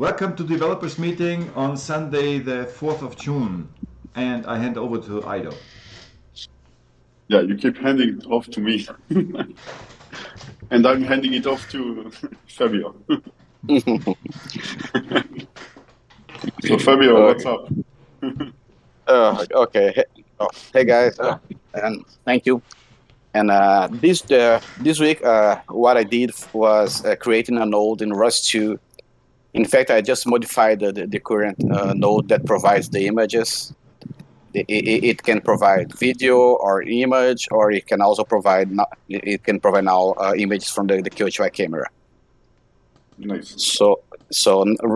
Welcome to developers meeting on Sunday the 4th of June. And I hand over to Ido. Yeah, you keep handing it off to me. And I'm handing it off to Fabio. So Fabio, what's up? Okay. Hey guys, and thank you. And this week, what I did was creating a node in Rust 2. In fact, I just modified the current node that provides the images. It can provide video or image, or it can also provide now images from the QHY camera. Nice. So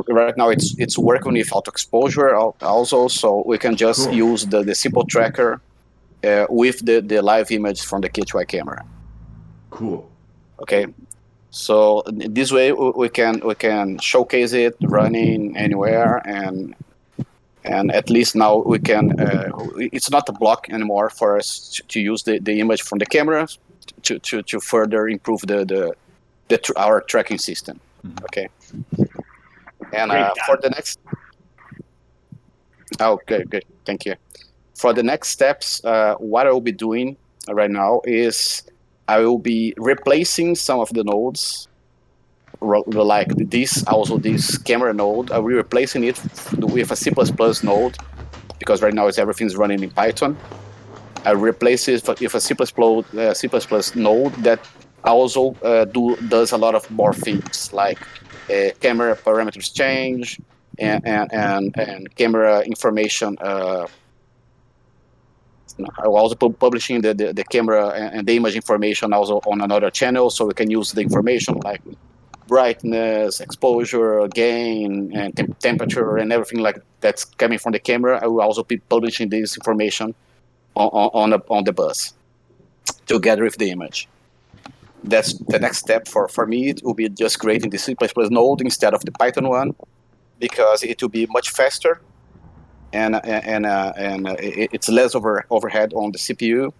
right now it's working with auto exposure also, so we can just use the simple tracker with the live image from the QHY camera. Cool. Okay. So this way we can showcase it running anywhere, and at least now we can. It's not a block anymore for us to use the image from the camera to further improve our tracking system. Mm-hmm. Okay. And for the next. Okay, good. Thank you. For the next steps, what I will be doing right now is I will be replacing some of the nodes, like this camera node. I will be replacing it with a C++ node, because right now everything's running in Python. I replace it with a C++ node that also does a lot of more things, like camera parameters change and camera information. I will also publishing the camera and the image information also on another channel, so we can use the information like brightness, exposure, gain, and temperature, and everything like that's coming from the camera. I will also be publishing this information on the bus together with the image. That's the next step for me. It will be just creating the C++ node instead of the Python one, because it will be much faster. And it's less overhead on the CPU,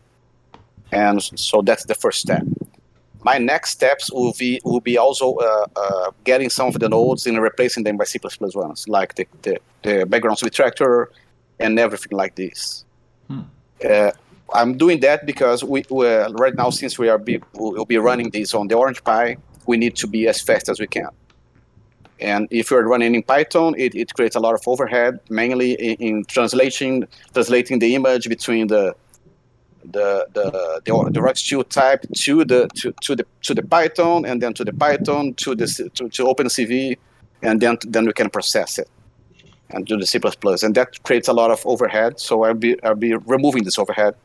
and so that's the first step. My next steps will be also getting some of the nodes and replacing them by C++ ones, like the background switch tractor and everything like this. I'm doing that because we're right now, since we'll be running this on the Orange Pi, we need to be as fast as we can. And if you're running in Python, it creates a lot of overhead, mainly in translating the image between the Rust2 type to the Python, and then to the Python to OpenCV, and then we can process it and do the C++, and that creates a lot of overhead. So I'll be removing this overhead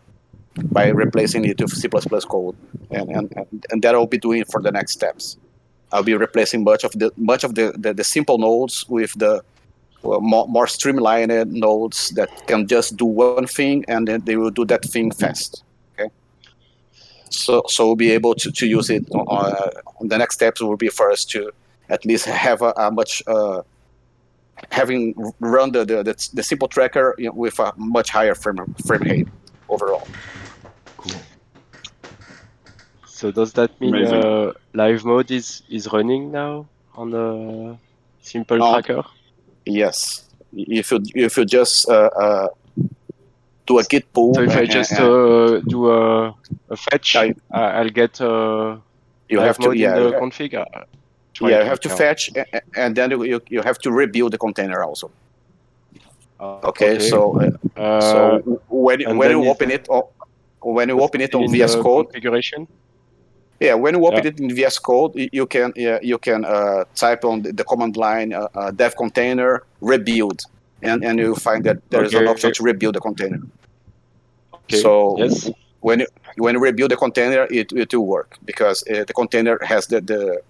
by replacing it with C++ code, and that I'll be doing for the next steps. I'll be replacing much of the simple nodes with the more streamlined nodes that can just do one thing, and then they will do that thing fast. Okay. So we'll be able to use it. The next steps will be for us to at least have a much having run the simple tracker with a much higher frame rate overall. Cool. So does that mean live mode is running now on the simple tracker? Yes. If you just do a git pull. So if I just do a fetch, I'll get you live have mode to in the config. You have to fetch, and then you have to rebuild the container also. Okay. So when you open it on VS Code configuration. Yeah, when you open it in VS Code, you can type on the command line dev container rebuild, and you find that there is an option to rebuild the container. Okay. So yes. when you rebuild the container, it will work, because the container has the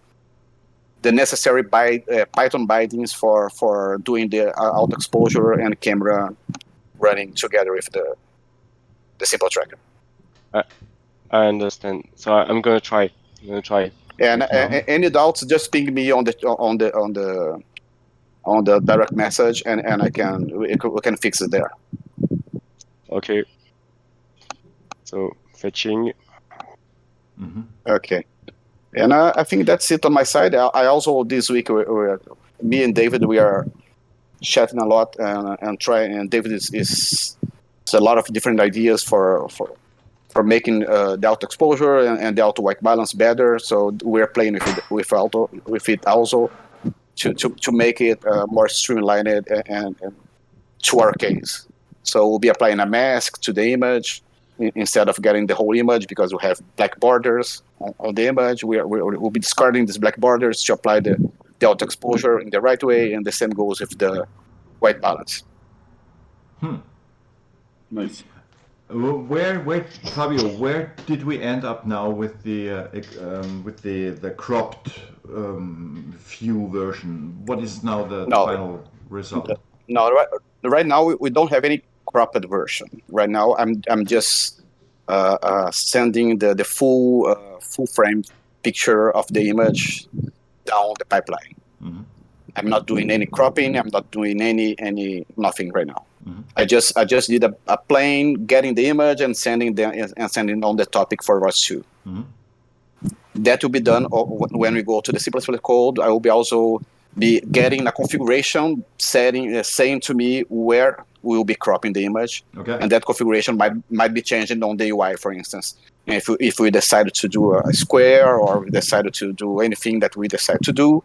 necessary Python bindings for doing the auto exposure and camera running together with the simple tracker. I understand. So I'm gonna try. And any doubts, just ping me on the direct message, and we can fix it there. Okay. So fetching. Mm-hmm. Okay. And I think that's it on my side. I also this week, me and David, we are chatting a lot and trying. And David is a lot of different ideas for making the auto exposure and the auto white balance better. So we're playing with it also to make it more streamlined and to our case. So we'll be applying a mask to the image instead of getting the whole image because we have black borders on the image. We'll be discarding these black borders to apply the auto exposure in the right way, and the same goes with the white balance. Nice. Where, Fabio? Where did we end up now with the cropped view version? What is now the final result? No, right now we don't have any cropped version. Right now, I'm just sending the full frame picture of the image down the pipeline. Mm-hmm. I'm not doing any cropping. I'm not doing any nothing right now. Mm-hmm. I just did a plain getting the image and sending on the topic for ROS2. Mm-hmm. That will be done when we go to the C++ code. I will be also be getting a configuration setting saying to me where we will be cropping the image, okay. And that configuration might be changing on the UI, for instance. And if we decided to do a square or we decided to do anything that we decide to do,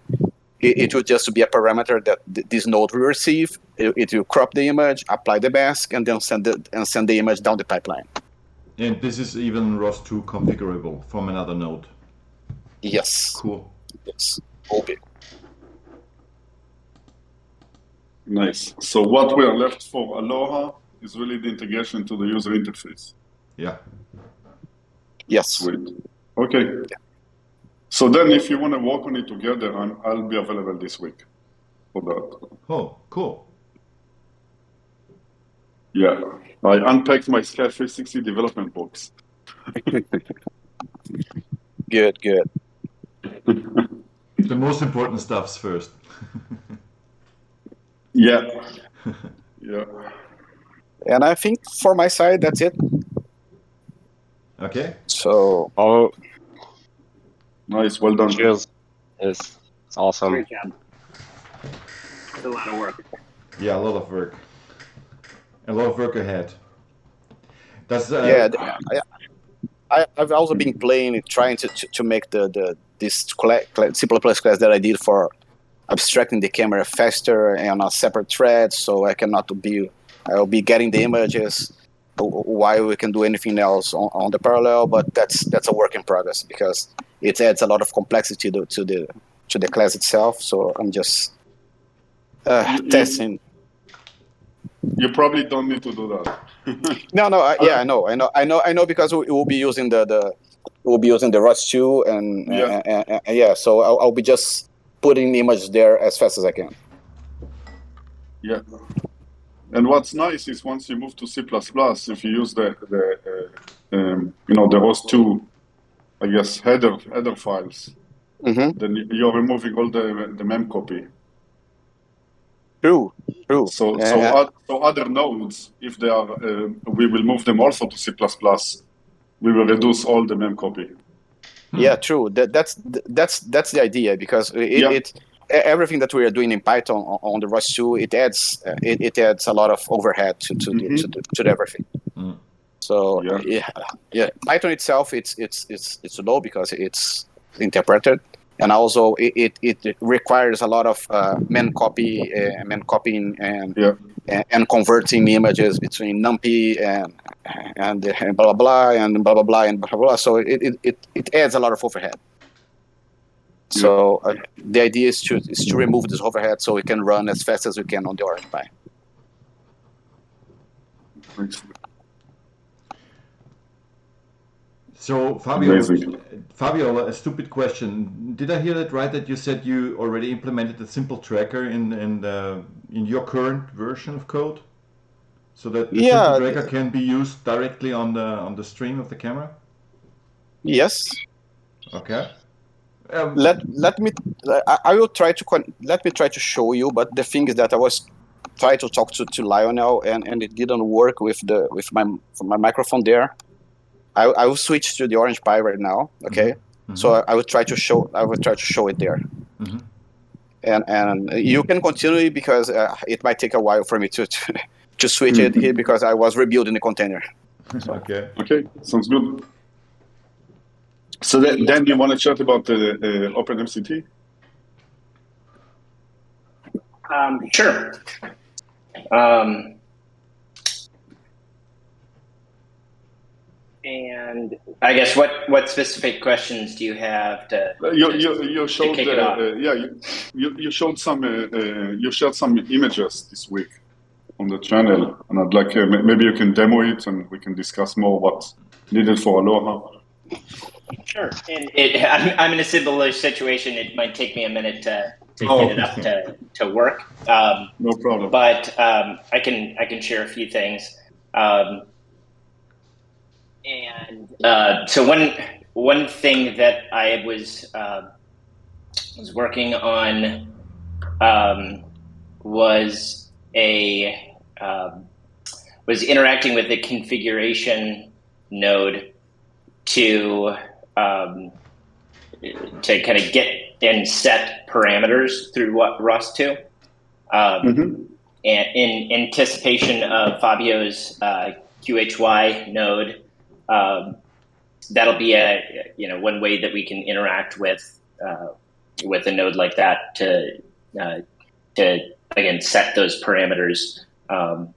it will just be a parameter that this node will receive. It will crop the image, apply the mask, and then send the image down the pipeline. And this is even ROS2 configurable from another node? Yes. Cool. Yes. Okay. Nice. So what we are left for Aloha is really the integration to the user interface. Yeah. Yes. Sweet. Okay. Yeah. So then if you want to work on it together, I'll be available this week for that. Oh, cool. Yeah. I unpacked my SCAD 360 development box. Good. The most important stuff's first. Yeah. Yeah. And I think for my side, that's it. Okay. So. Oh, Nice. Well done. cheers. Yes, it's awesome. Great job. It's a lot of work. Yeah, a lot of work. A lot of work ahead. That's I've also been playing, trying to make this C++ class that I did for abstracting the camera faster and on a separate thread, so I'll be getting the images while we can do anything else on the parallel. But that's a work in progress because it adds a lot of complexity to the class itself. So I'm just testing. You probably don't need to do that. No, I know because we will be using the ROS2 and so I'll be just putting the image there as fast as I can. Yeah. And what's nice is once you move to C++, if you use the ROS2, I guess header files, Mm-hmm. then you're removing all the mem copy. True. So other nodes, if they are, we will move them also to C++. We will reduce all the mem copy. Yeah, true. That's the idea because everything that we are doing in Python on the ROS2 it adds a lot of overhead to everything. Mm. So yeah, Python itself it's low because it's interpreted. And also, it requires a lot of man copying and converting images between NumPy and blah blah blah and blah blah blah and blah blah. So it adds a lot of overhead. So the idea is to remove this overhead so we can run as fast as we can on the Orange Pi. So Fabio, a stupid question. Did I hear that right? That you said you already implemented a simple tracker in your current version of code, so that the simple tracker can be used directly on the stream of the camera. Yes. Okay. I will try to show you. But the thing is that I was trying to talk to Lionel and it didn't work with my microphone there. I will switch to the Orange Pi right now, okay? So I would try to show it there. And you can continue because it might take a while for me to switch it here because I was rebuilding the container. So. Okay, sounds good. So then you want to chat about the OpenMCT? Sure. And I guess what specific questions do you have to you showed kick it off? you showed some you shared some images this week on the channel, and I'd like maybe you can demo it and we can discuss more what's needed for Aloha. Sure. And I'm in a similar situation. It might take me a minute to get it up to work. No problem. But I can share a few things. So one thing that I was working on was interacting with the configuration node to kind of get and set parameters through Rust2. And in anticipation of Fabio's QHY node, that'll be one way that we can interact with a node like that to again set those parameters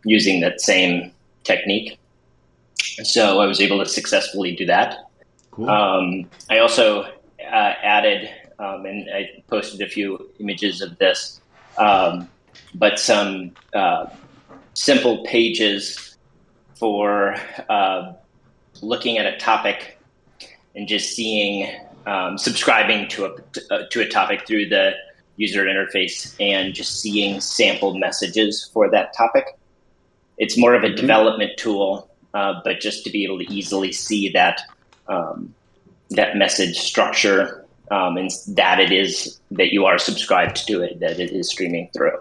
using that same technique. So I was able to successfully do that. Cool. I also added, and I posted a few images of this, but some simple pages for looking at a topic and just seeing, subscribing to a topic through the user interface and just seeing sample messages for that topic. It's more of a development tool, but just to be able to easily see that message structure and that it is that you are subscribed to it, that it is streaming through.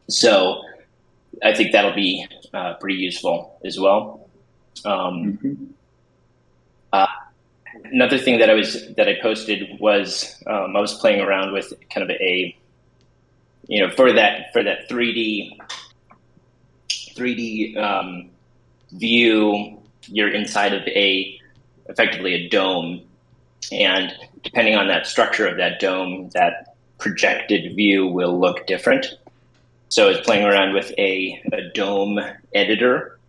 So I think that'll be pretty useful as well. Another thing that I posted was I was playing around with kind of a, for that 3D view, you're inside of effectively a dome, and depending on that structure of that dome, that projected view will look different. So I was playing around with a dome editor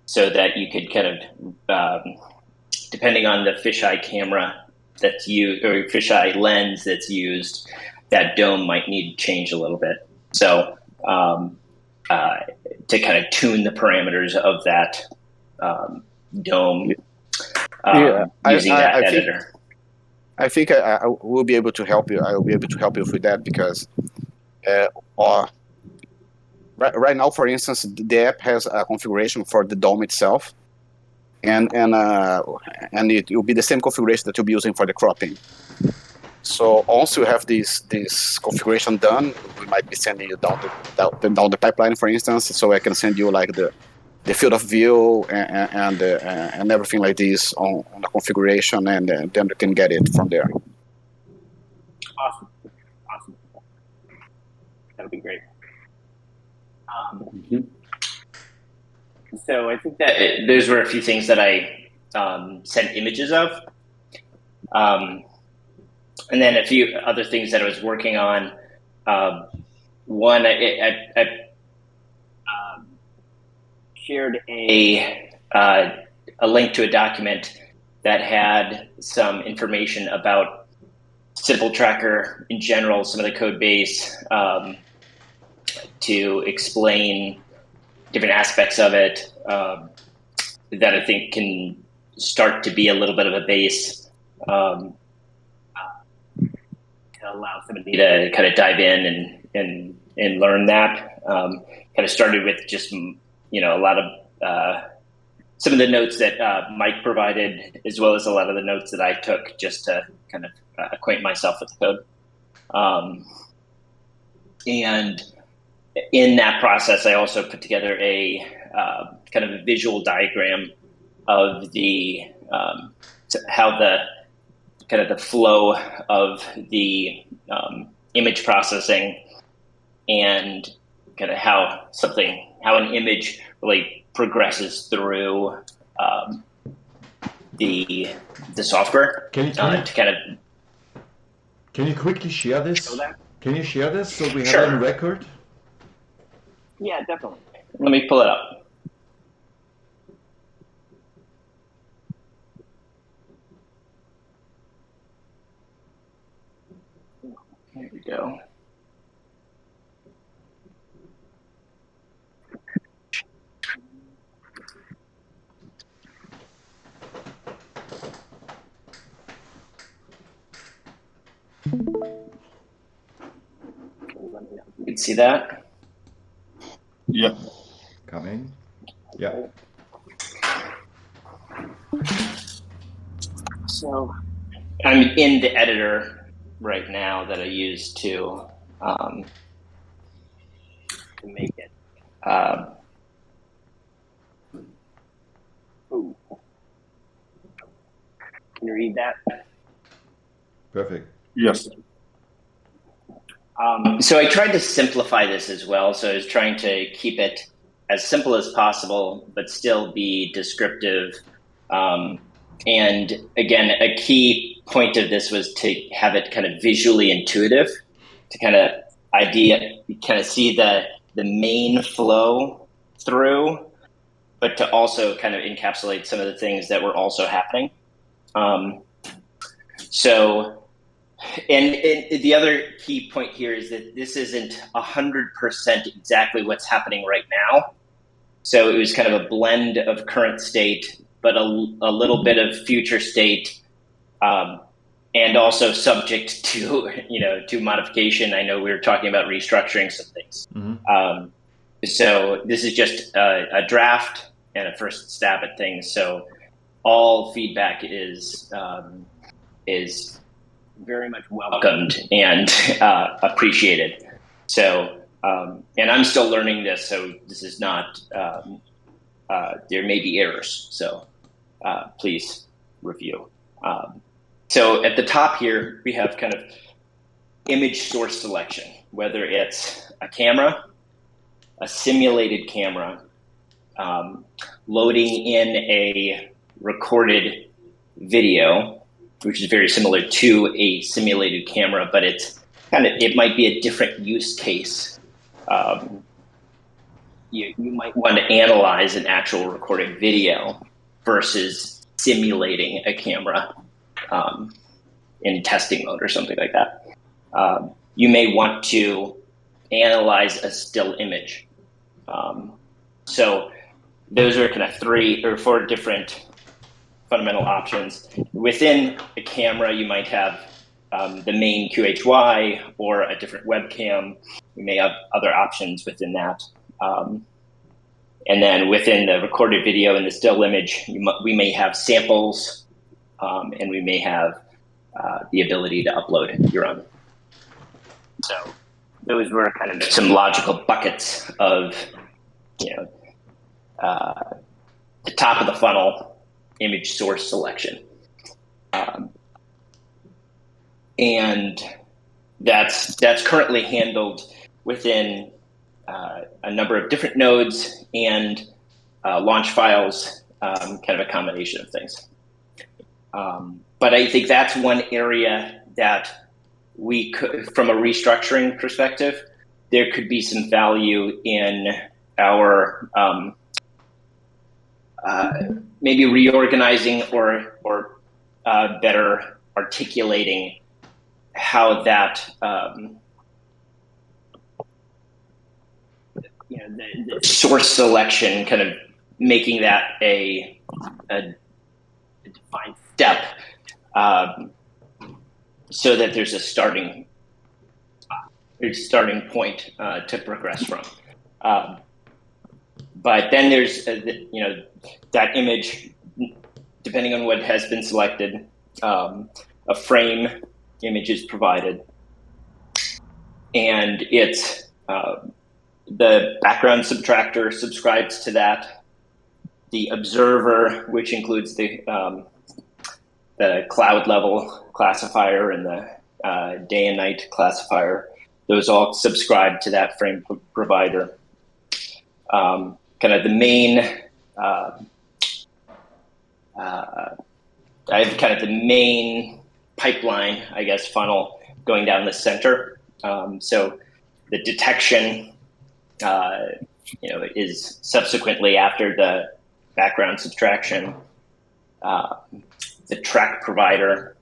so that you could kind of, depending on the fisheye camera that's used or fisheye lens that's used, that dome might need to change a little bit. So to kind of tune the parameters of that dome using that editor. I think I will be able to help you. I will be able to help you with that because right now, for instance, the app has a configuration for the DOM itself, and it will be the same configuration that you'll be using for the cropping. So once you have this configuration done, we might be sending you down the pipeline, for instance. So I can send you like the field of view and everything like this on the configuration, and then you can get it from there. Awesome. That'll be great. So I think that those were a few things that I sent images of. And then a few other things that I was working on. One, I shared a link to a document that had some information about Simple Tracker in general, some of the code base, to explain different aspects of it that I think can start to be a little bit of a base to allow somebody to kind of dive in and learn that. Kind of started with just, a lot of some of the notes that Mike provided, as well as a lot of the notes that I took just to kind of acquaint myself with the code. And in that process, I also put together a kind of a visual diagram of the how the kind of the flow of the image processing and kind of how an image really progresses through the software. Can you quickly share this? Show that? Can you share this so we have Sure. it on record? Yeah, definitely. Let me pull it up. There we go. You can see that? Yeah. Coming. Yeah. So I'm in the editor right now that I use to make it. Ooh. Can you read that? Perfect. Yes. So I tried to simplify this as well. So I was trying to keep it as simple as possible, but still be descriptive. And again, a key point of this was to have it kind of visually intuitive, to kind of see the main flow through, but to also kind of encapsulate some of the things that were also happening. And the other key point here is that this isn't 100% exactly what's happening right now. So it was kind of a blend of current state, but a little bit of future state, and also subject to to modification. I know we were talking about restructuring some things. Mm-hmm. So this is just a draft and a first stab at things. So all feedback is very much welcomed and appreciated. So, and I'm still learning this, so this is not, there may be errors, so please review. So at the top here, we have kind of image source selection, whether it's a camera, a simulated camera, loading in a recorded video, which is very similar to a simulated camera, but it might be a different use case. You might want to analyze an actual recorded video versus simulating a camera in testing mode or something like that. You may want to analyze a still image. So those are kind of 3 or 4 different fundamental options. Within a camera, you might have the main QHY or a different webcam. We may have other options within that. And then within the recorded video and the still image, we may have samples, and we may have the ability to upload your own. So those were kind of some logical buckets of, the top of the funnel image source selection. And that's currently handled within a number of different nodes and launch files, kind of a combination of things. But I think that's one area that we could, from a restructuring perspective, there could be some value in our maybe reorganizing or better articulating how that the source selection, kind of making that a defined step, so that there's a starting point to progress from. But then there's that image, depending on what has been selected, a frame image is provided, and it's the background subtractor subscribes to that. The observer, which includes the the cloud level classifier and the day and night classifier. Those all subscribe to that frame provider. Kind of the main, I have kind of the main pipeline, I guess, funnel going down the center. So the detection, is subsequently after the background subtraction. The track provider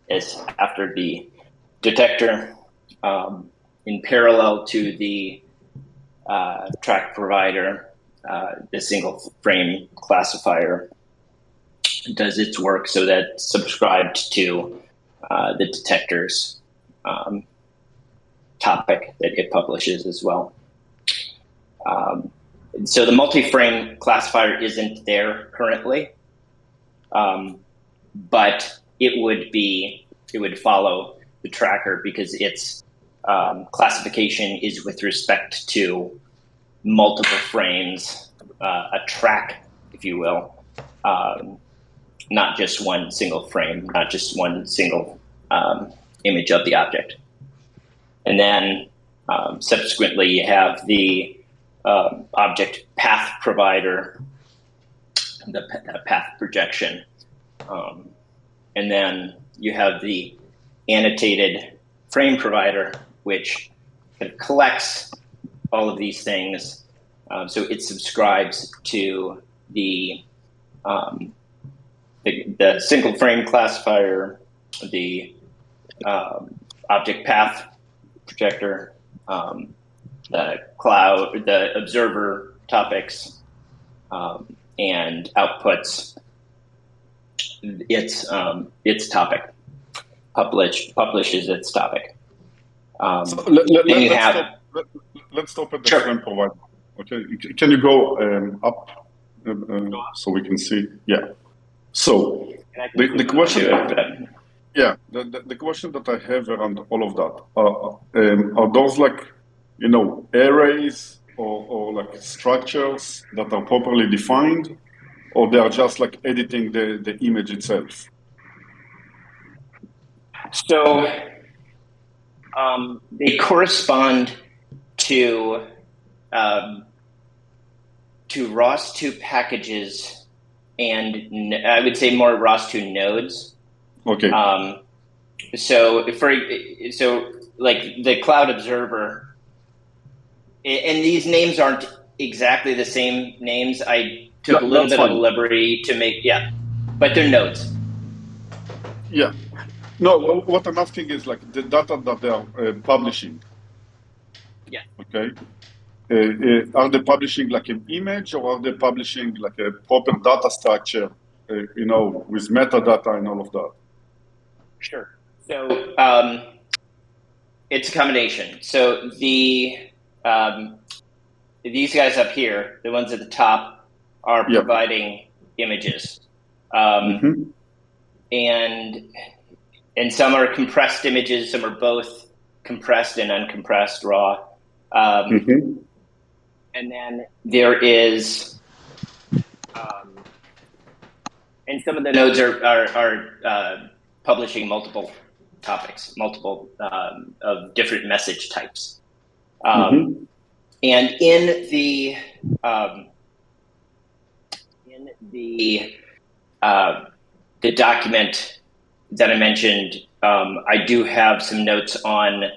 is after the detector. In parallel to the track provider, the single frame classifier does its work so that subscribed to the detector's topic that it publishes as well. So the multi-frame classifier isn't there currently, but it would follow the tracker because its classification is with respect to multiple frames, a track, if you will, not just one single frame, not just one single image of the object. And then subsequently you have the object path provider, the path projection. And then you have the annotated frame provider, which collects all of these things. So it subscribes to the single frame classifier, the object path projector, the cloud, the observer topics, and outputs its topic, publishes its topic. Let's stop at the frame provider. Okay, can you go up so we can see? Yeah. So the question, the question that I have around all of that are those like arrays or like structures that are properly defined, or they are just like editing the image itself? So they correspond to ROS2 packages, and I would say more ROS2 nodes. Okay. So like the cloud observer, and these names aren't exactly the same names. I took a little bit of liberty to make, but they're nodes. Yeah. No, what I'm asking is like the data that they are publishing. Yeah. Okay. Are they publishing like an image, or are they publishing like a proper data structure, with metadata and all of that? Sure. So it's a combination. So these guys up here, the ones at the top, are providing images, and some are compressed images, some are both compressed and uncompressed raw. And then there is, and some of the nodes are publishing multiple topics, multiple of different message types. And in the document that I mentioned, I do have some notes on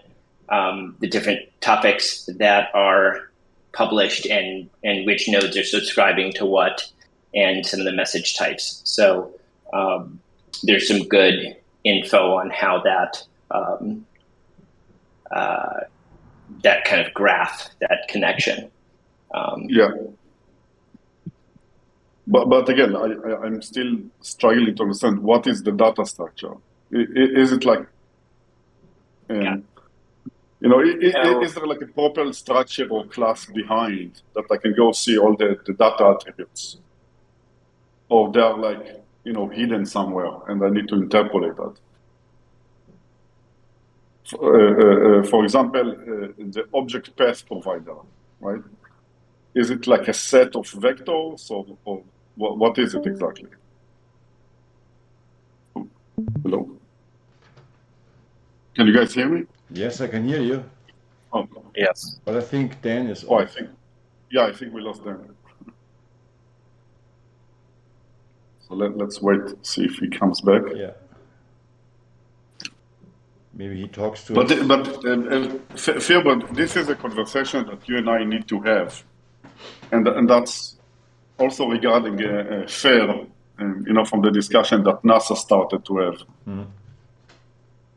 the different topics that are published and which nodes are subscribing to what, and some of the message types. So there's some good info on how that that kind of graph, that connection. But again, I'm still struggling to understand what is the data structure. Is it like, is there like a proper structure or class behind that I can go see all the data attributes? Or they are like, hidden somewhere and I need to interpolate that? For example, the object path provider, right? Is it like a set of vectors, or what is it exactly? Hello. Can you guys hear me? Yes, I can hear you. Oh, Yes. But I think Dan is I off. think we lost Dan. So let's wait, see if he comes back. Yeah. Maybe he talks to But us. Phil, but this is a conversation that you and I need to have, and that's also regarding fair, from the discussion that NASA started to have,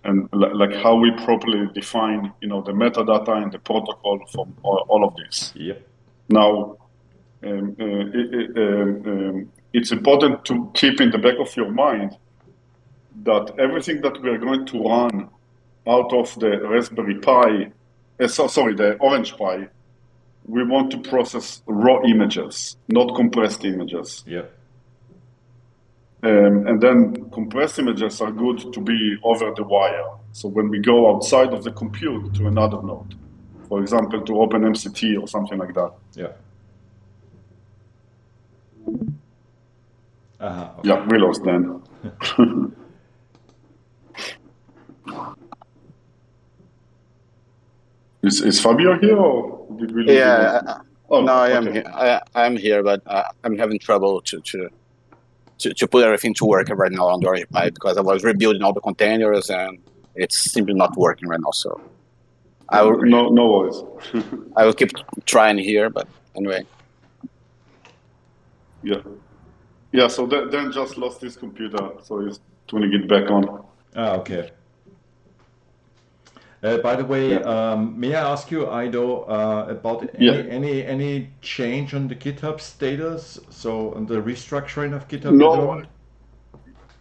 and like how we properly define, the metadata and the protocol from all of this. Yep. Now, it's important to keep in the back of your mind that everything that we are going to run out of the Raspberry Pi, the Orange Pi, we want to process raw images, not compressed images. Yep. And then compressed images are good to be over the wire. So when we go outside of the compute to another node, for example, to OpenMCT or something like that. Yeah. Okay. Yeah, we lost Dan. Is Fabio here, or did we lose him? No, I am here. I'm here, but I'm having trouble to put everything to work right now on the Orange Pi because I was rebuilding all the containers and it's simply not working right now. So no worries. I will keep trying here, but anyway. Yeah. So Dan just lost his computer, so he's trying to get back on. Okay. By the way, may I ask you, Ido, about any change on the GitHub status? So on the restructuring of GitHub? No.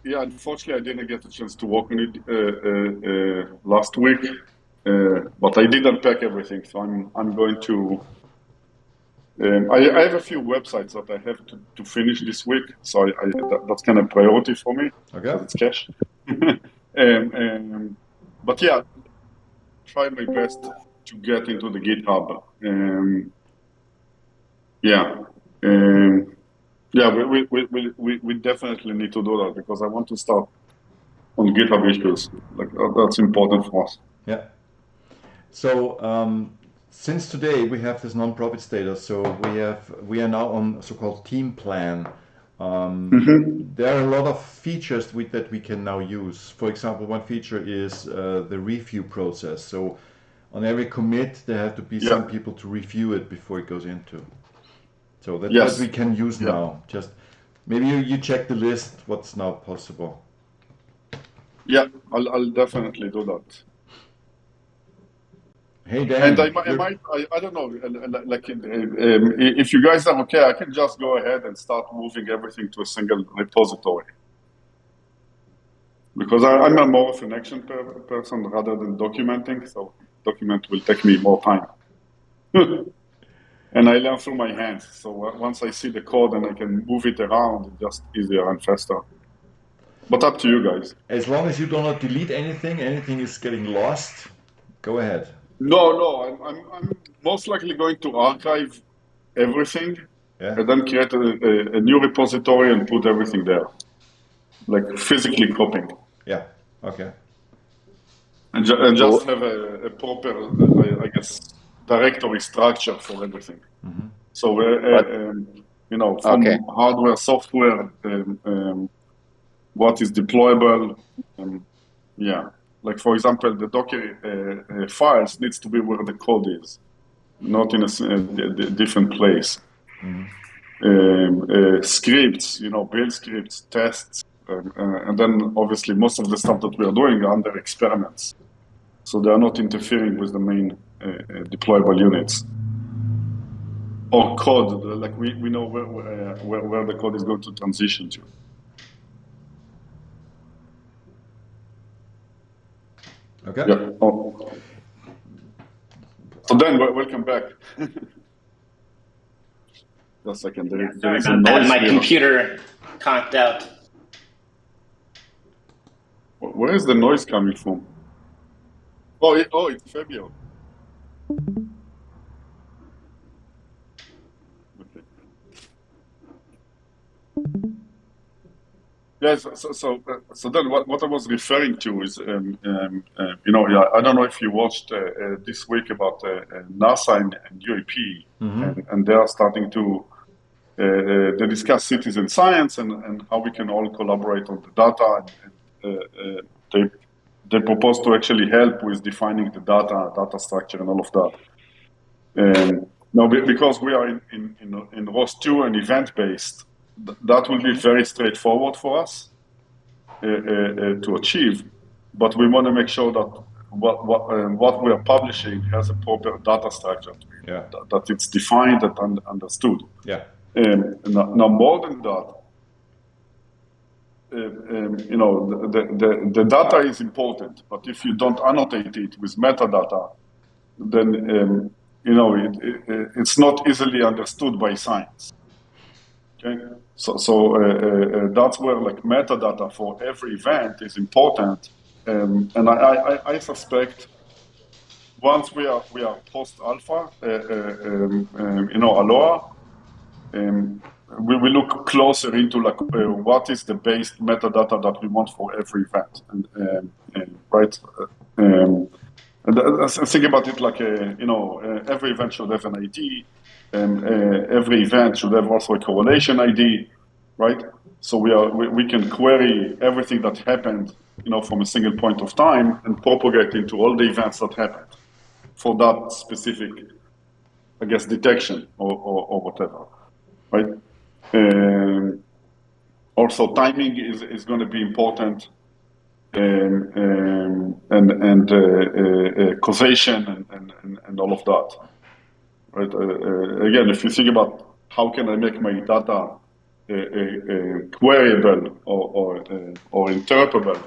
Yeah, unfortunately, I didn't get a chance to work on it last week, but I did unpack everything. So I'm going to. I have a few websites that I have to finish this week, so that's kind of priority for me because it's cash. But yeah, try my best to get into the GitHub. We definitely need to do that because I want to start on GitHub issues. Like that's important for us. Yeah. So since today we have this non-profit status, so we are now on so-called team plan. There are a lot of features that we can now use. For example, one feature is the review process. So on every commit, there have to be some people to review it before it goes into. So that's what we can use now. Just maybe you check the list, what's now possible. Yeah, I'll definitely do that. Hey Dan. And I don't know, like if you guys are okay, I can just go ahead and start moving everything to a single repository. Because I'm more of an action person rather than documenting, so document will take me more time. And I learn through my hands, so once I see the code and I can move it around, it's just easier and faster. But up to you guys. As long as you do not delete anything is getting lost, go ahead. No, I'm most likely going to archive everything and then create a new repository and put everything there, like physically copying. Yeah. Okay. And just have a proper, I guess, directory structure for everything. So from hardware, software, what is deployable, like for example, the Docker files needs to be where the code is, not in a different place. Scripts, build scripts, tests, and then obviously most of the stuff that we are doing are under experiments, so they are not interfering with the main deployable units or code. Like we know where the code is going to transition to. Okay. Yeah. Oh. So then, welcome back. Just a second. There is a noise. My computer conked out. Where is the noise coming from? Oh, it's Fabio. Okay. Yes. So then, what I was referring to is, I don't know if you watched this week about NASA and UAP, and they are starting to they discuss citizen science and how we can all collaborate on the data. And they propose to actually help with defining the data structure, and all of that. Now, because we are in ROS2 and event based, that will be very straightforward for us to achieve. But we want to make sure that what we are publishing has a proper data structure to it, that it's defined and understood. Yeah. Now, more than that, the data is important, but if you don't annotate it with metadata, then it's not easily understood by science. Okay, so that's where like metadata for every event is important, and I suspect once we are post alpha, Aloha, we will look closer into like what is the base metadata that we want for every event, and right. And think about it like every event should have an ID, and every event should have also a correlation ID, right? So we can query everything that happened, from a single point of time and propagate into all the events that happened for that specific, I guess, detection or whatever, right? Also, timing is going to be important. And causation and all of that, right? Again, if you think about how can I make my data queryable or interpretable,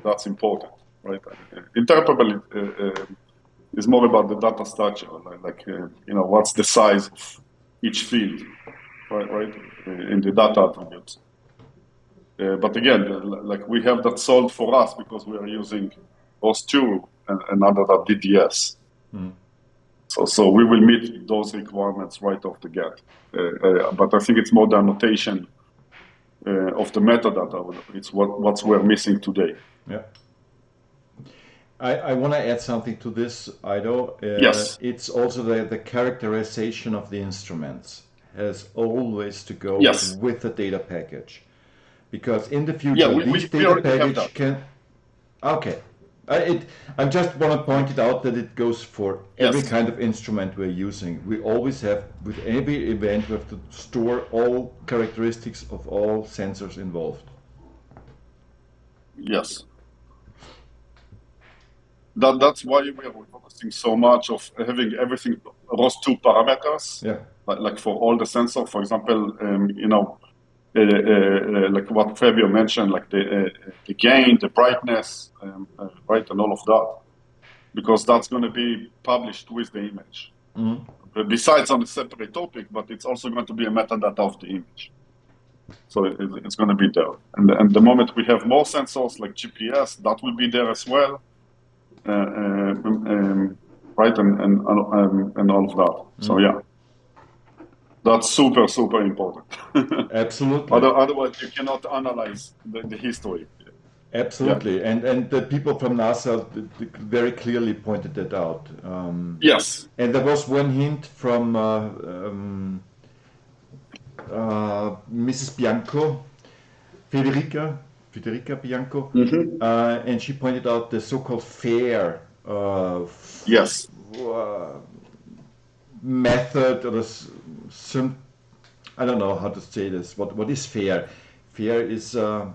that's important, right? Interpretable is more about the data structure, like what's the size of each field, right? In the data attributes. But again, like we have that solved for us because we are using ROS2 and another that DDS. So we will meet those requirements right off the get. But I think it's more the annotation of the metadata. It's what's we're missing today. Yeah. I want to add something to this, Ido. Yes. It's also the characterization of the instruments has always to go with the data package. Because in the future, this data package can... Okay. I just want to point it out that it goes for every kind of instrument we're using. We always have, with every event, we have to store all characteristics of all sensors involved. Yes. That's why we are focusing so much of having everything ROS2 parameters. Yeah. Like for all the sensors, for example, like what Fabio mentioned, like the gain, the brightness, right, and all of that, because that's going to be published with the image. Besides on a separate topic, but it's also going to be a metadata of the image. So it's going to be there. And the moment we have more sensors like GPS, that will be there as well, right, and all of that. So yeah. That's super, super important. Absolutely. Otherwise, you cannot analyze the history. Absolutely. Yeah. And the people from NASA very clearly pointed that out. Yes. And there was one hint from Mrs. Bianco, Federica Bianco, and she pointed out the so-called FAIR method, or some, I don't know how to say this. What is FAIR? FAIR is a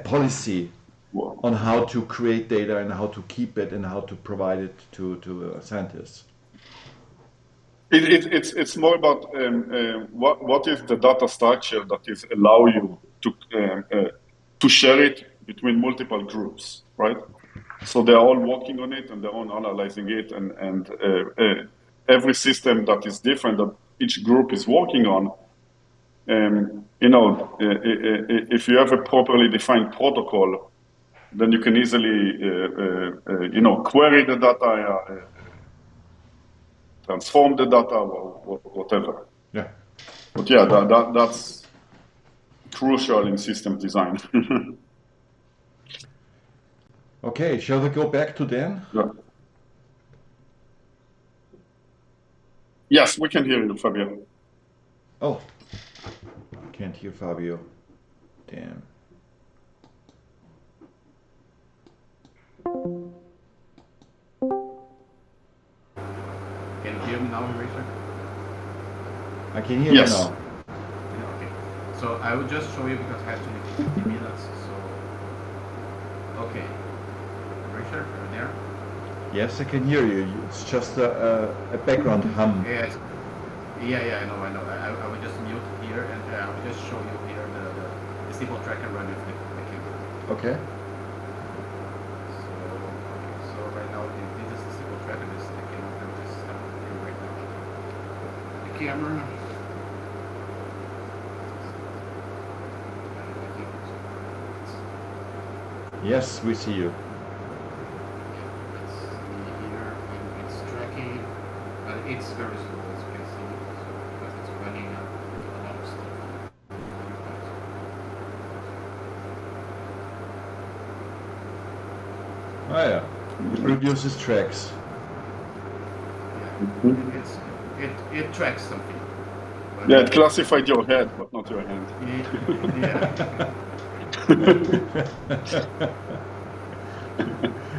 policy on how to create data and how to keep it and how to provide it to scientists. It's more about what is the data structure that is allow you to share it between multiple groups, right? So they're all working on it and they're all analyzing it, and every system that is different that each group is working on. If you have a properly defined protocol, then you can easily query the data, transform the data, or whatever. Yeah. But yeah, crucial in system design. Okay, shall we go back to Dan? Yeah. Yes, we can hear you, Fabio. Oh, can't hear Fabio. Damn. Can you hear me now, Richard? I can hear Yes. you now. Yeah, okay. So I will just show you because I have to make 50 minutes. So, okay. Richard, are you there? Yes, I can hear you. It's just a background hum. Yes. Yeah, I know. I will just mute here and I will just show you here the simple tracker run with the camera. Okay. So right now this is the simple tracker. This is the camera. I'm just here right now. The camera. Yes, we see you. It's tracking, but it's very slow as you can see, because it's running a lot of stuff. Oh yeah, it produces tracks. Yeah, it tracks something. But Yeah, it classified your head, but not your hand. yeah.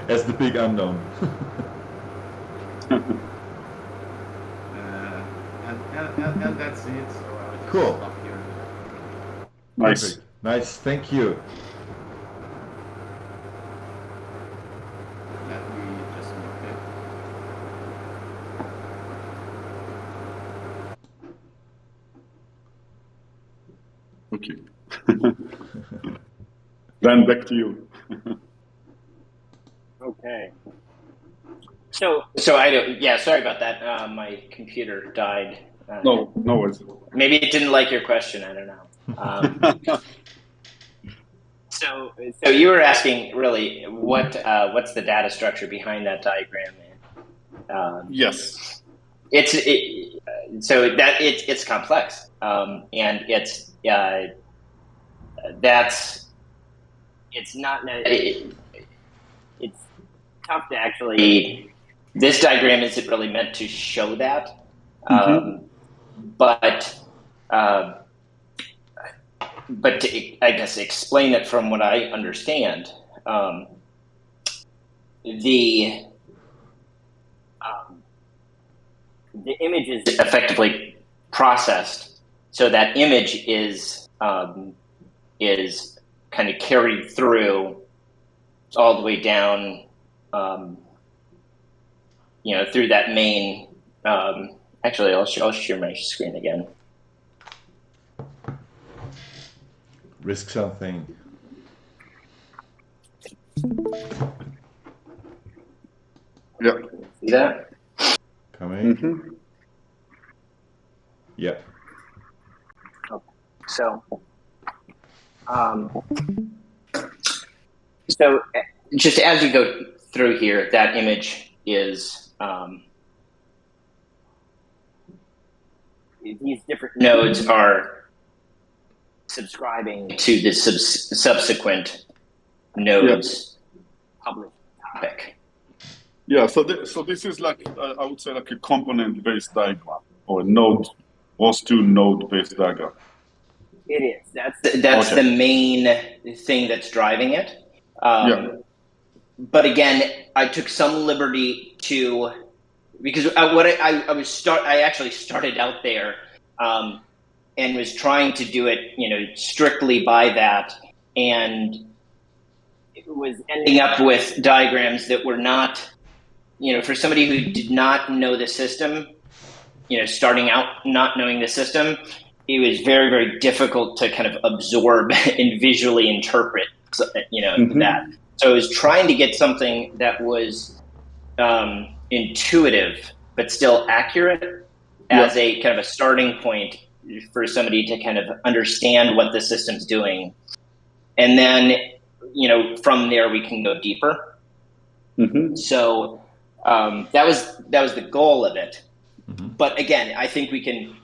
As the big unknown. And that's it. So I'll just Cool. stop here. Nice. Perfect. Nice, thank you. Let me just mute it. Okay. Then back to you. Okay. So I don't. Yeah, sorry about that. My computer died. No worries. Maybe it didn't like your question. I don't know. So you were asking really what's the data structure behind that diagram? Yes. It's complex, and it's not it's tough to actually. This diagram isn't really meant to show that, but to, I guess, explain it from what I understand, the image is effectively processed, so that image is kind of carried through all the way down, through that main. Actually, I'll share my screen again. Risk something. Yeah. See that? Coming. Mm-hmm. Yeah. So just as you go through here, that image is these different nodes are subscribing to the subsequent nodes published topic. Yeah. So this is like I would say like a component-based diagram or ROS2 node-based diagram. It is. That's the main thing that's driving it. But again, I took some liberty because I actually started out there and was trying to do it, strictly by that, and it was ending up with diagrams that were not, for somebody who did not know the system, starting out not knowing the system, it was very, very difficult to kind of absorb and visually interpret, that. So I was trying to get something that was intuitive but still accurate as a kind of a starting point for somebody to kind of understand what the system's doing. And then, from there we can go deeper. So that was the goal of it. But again, I think we can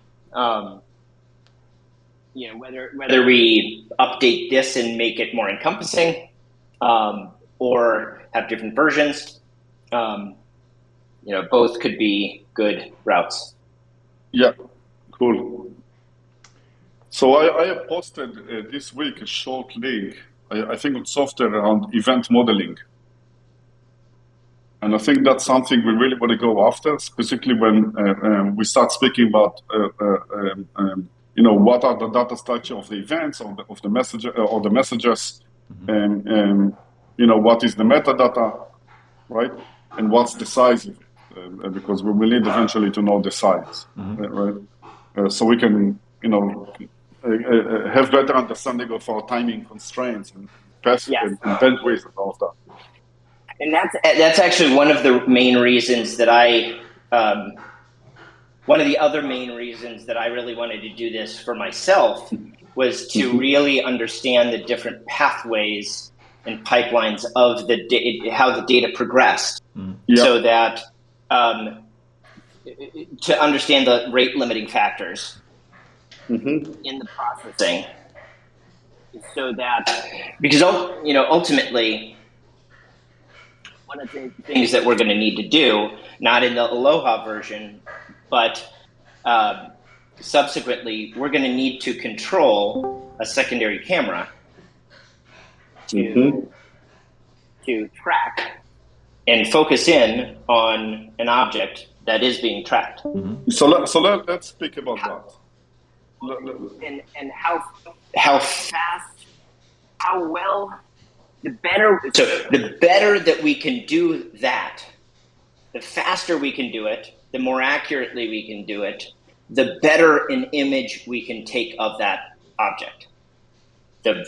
whether we update this and make it more encompassing, or have different versions. Both could be good routes. Yeah, cool. So I have posted this week a short link, I think on software around event modeling. And I think that's something we really want to go after, specifically when we start speaking about, what are the data structure of the events, of the messenger or the messages, and what is the metadata, right? And what's the size of it? Because we will need eventually to know the size, right? So we can, have better understanding of our timing constraints and and bandwidth and all of that. And that's actually one of the main reasons that one of the other main reasons that I really wanted to do this for myself was to really understand the different pathways and pipelines of how the data progressed, so that to understand the rate limiting factors in the processing, so that because ultimately. One of the things that we're going to need to do, not in the Aloha version, but subsequently, we're going to need to control a secondary camera to track and focus in on an object that is being tracked. So let's speak about that. And how fast, how well. The better that we can do that, the faster we can do it, the more accurately we can do it, the better an image we can take of that object. The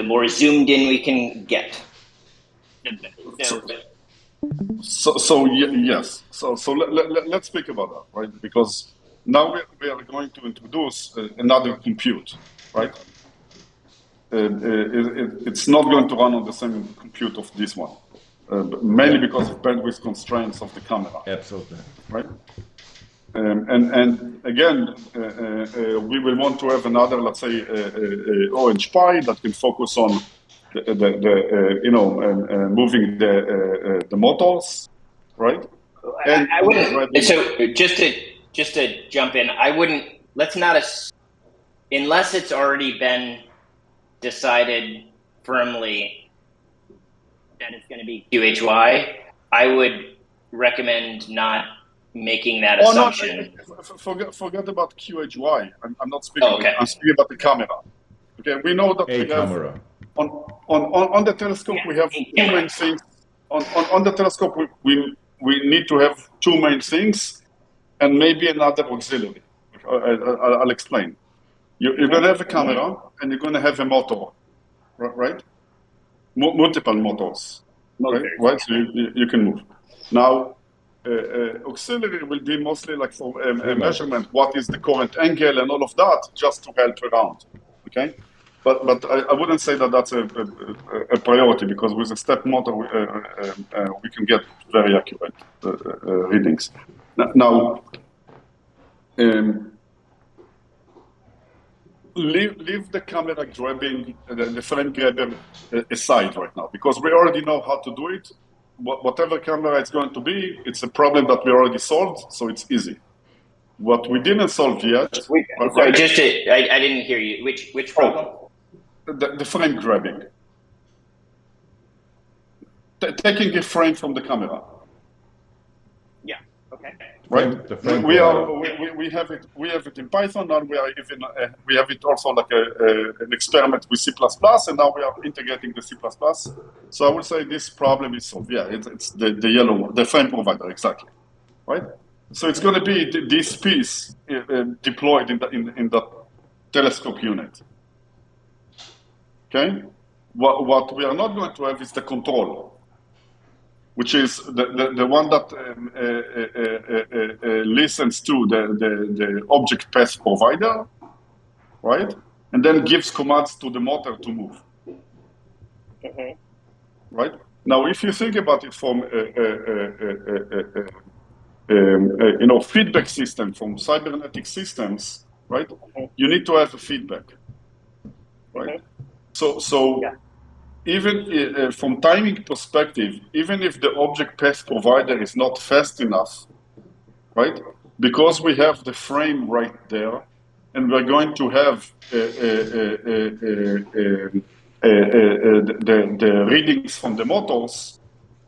more zoomed in we can get. Yes. So let's speak about that, right? Because now we are going to introduce another compute, right? It's not going to run on the same compute of this one, mainly because of bandwidth constraints of the camera. Absolutely. Right? And again, we will want to have another, let's say, orange pie that can focus on moving the motors, right? And I wouldn't. So just to jump in, I wouldn't. Let's not unless it's already been decided firmly that it's going to be QHY, I would recommend not making that assumption. No, forget about QHY. I'm not speaking. I'm speaking about the camera. Okay, we know that we have on the telescope we have two main things. On the telescope we need to have two main things and maybe another auxiliary. I'll explain. You're going to have a camera and you're going to have a motor, right? Multiple motors, right? So you can move. Now, auxiliary will be mostly like for a measurement, what is the current angle and all of that, just to help around, okay? But I wouldn't say that that's a priority, because with a step motor, we can get very accurate readings. Now, leave the camera grabbing, the frame grabber aside right now, because we already know how to do it. Whatever camera it's going to be, it's a problem that we already solved, so it's easy. What we didn't solve yet... Sorry, I didn't hear you. Which problem? The frame grabbing. Taking a frame from the camera. Yeah, okay. Right. We have it in Python, and we have it also like an experiment with C++, and now we are integrating the C++. So I would say this problem is solved. Yeah, it's the yellow one, the frame provider, exactly. Right. So it's going to be this piece deployed in the telescope unit. Okay. What we are not going to have is the control, which is the one that listens to the object path provider, right? And then gives commands to the motor to move. Okay. Right? Now, if you think about it from feedback system, from cybernetic systems, right? You need to have a feedback, right? So even from timing perspective, even if the object path provider is not fast enough, right? Because we have the frame right there, and we're going to have the readings from the motors,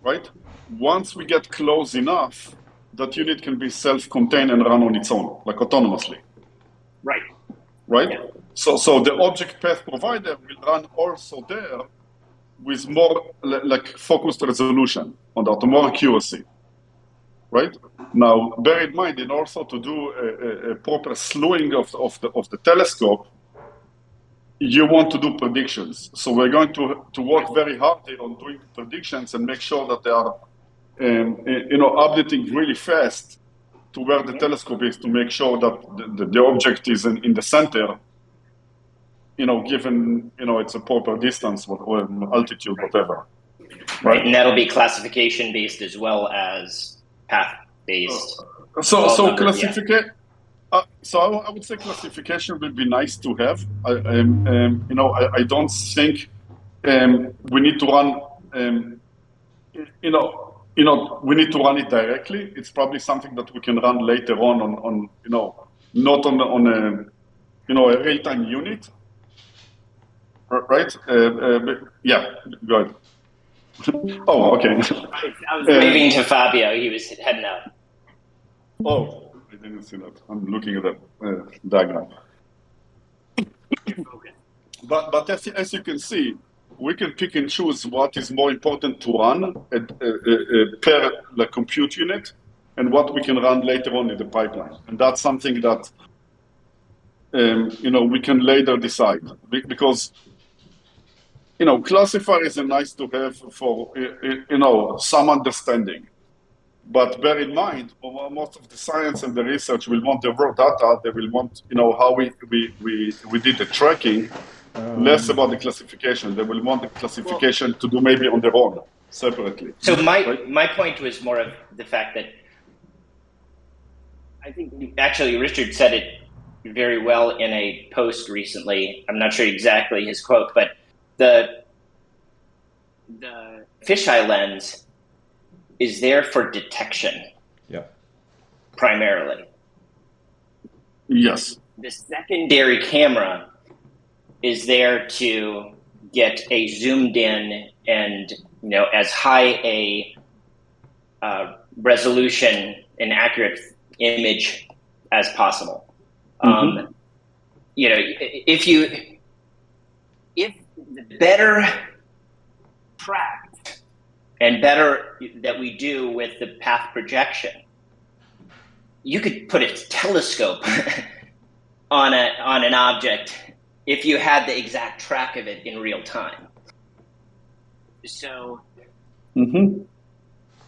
right? Once we get close enough, that unit can be self-contained and run on its own, like autonomously. Right. Right? Yeah. So the object path provider will run also there with more like focused resolution on that, more accuracy. Right? Now, bear in mind, in also to do a proper slewing of the telescope, you want to do predictions. So we're going to work very hard here on doing predictions and make sure that they are, updating really fast to where the telescope is, to make sure that the object is in the center, given, it's a proper distance or altitude, whatever. Right, and that'll be classification based as well as path based. So classification. So I would say classification would be nice to have. I don't think we need to run. We need to run it directly. It's probably something that we can run later on not on a real-time unit, right? Yeah, go ahead. Oh, okay. I was waving to Fabio. He was heading out. Oh, I didn't see that. I'm looking at the diagram. But as you can see, we can pick and choose what is more important to run per compute unit and what we can run later on in the pipeline. And that's something that we can later decide, because classifiers are nice to have for some understanding. But bear in mind, most of the science and the research will want the raw data. They will want, how we did the tracking, less about the classification. They will want the classification to do maybe on their own, separately. So my point was more of the fact that I think actually Richard said it very well in a post recently. I'm not sure exactly his quote, but the fisheye lens is there for detection. Yeah. Primarily. Yes. The secondary camera is there to get a zoomed in and as high a resolution and accurate image as possible. Mm-hmm. If the better tracked and better that we do with the path projection, you could put a telescope on an object if you had the exact track of it in real time. So,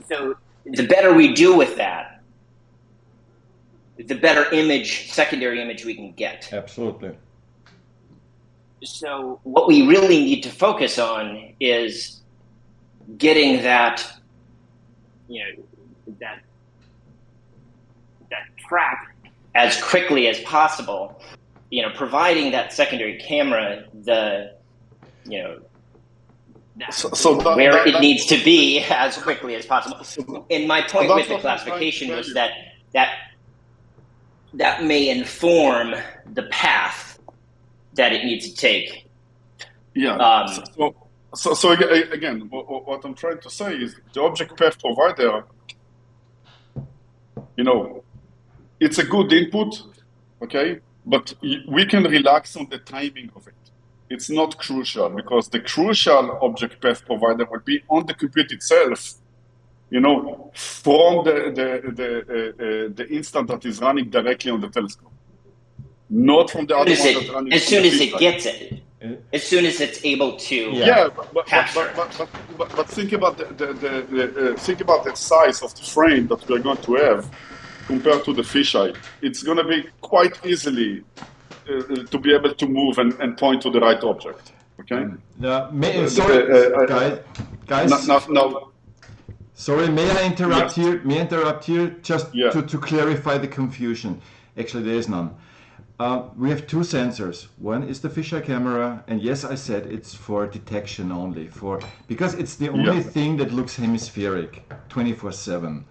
so the better we do with that, the better secondary image we can get. Absolutely. So what we really need to focus on is getting that, that track as quickly as possible, providing that secondary camera where it needs to be as quickly as possible. And my point with the classification was that may inform the path that it needs to take. Yeah. So again, what I'm trying to say is the object path provider, it's a good input, okay? But we can relax on the timing of it. It's not crucial, because the crucial object path provider will be on the compute itself, from the instant that is running directly on the telescope, not from the other one that's running. As soon as it gets it, as soon as it's able to. Yeah, capture. But think about think about the size of the frame that we're going to have compared to the fisheye. It's going to be quite easily to be able to move and point to the right object. Okay. Sorry, guys. No. Sorry, may I interrupt Yes. here? May I interrupt here just to clarify the confusion? Actually, there is none. We have two sensors. One is the fisheye camera, and yes, I said it's for detection only, because it's the only thing that looks hemispheric 24/7.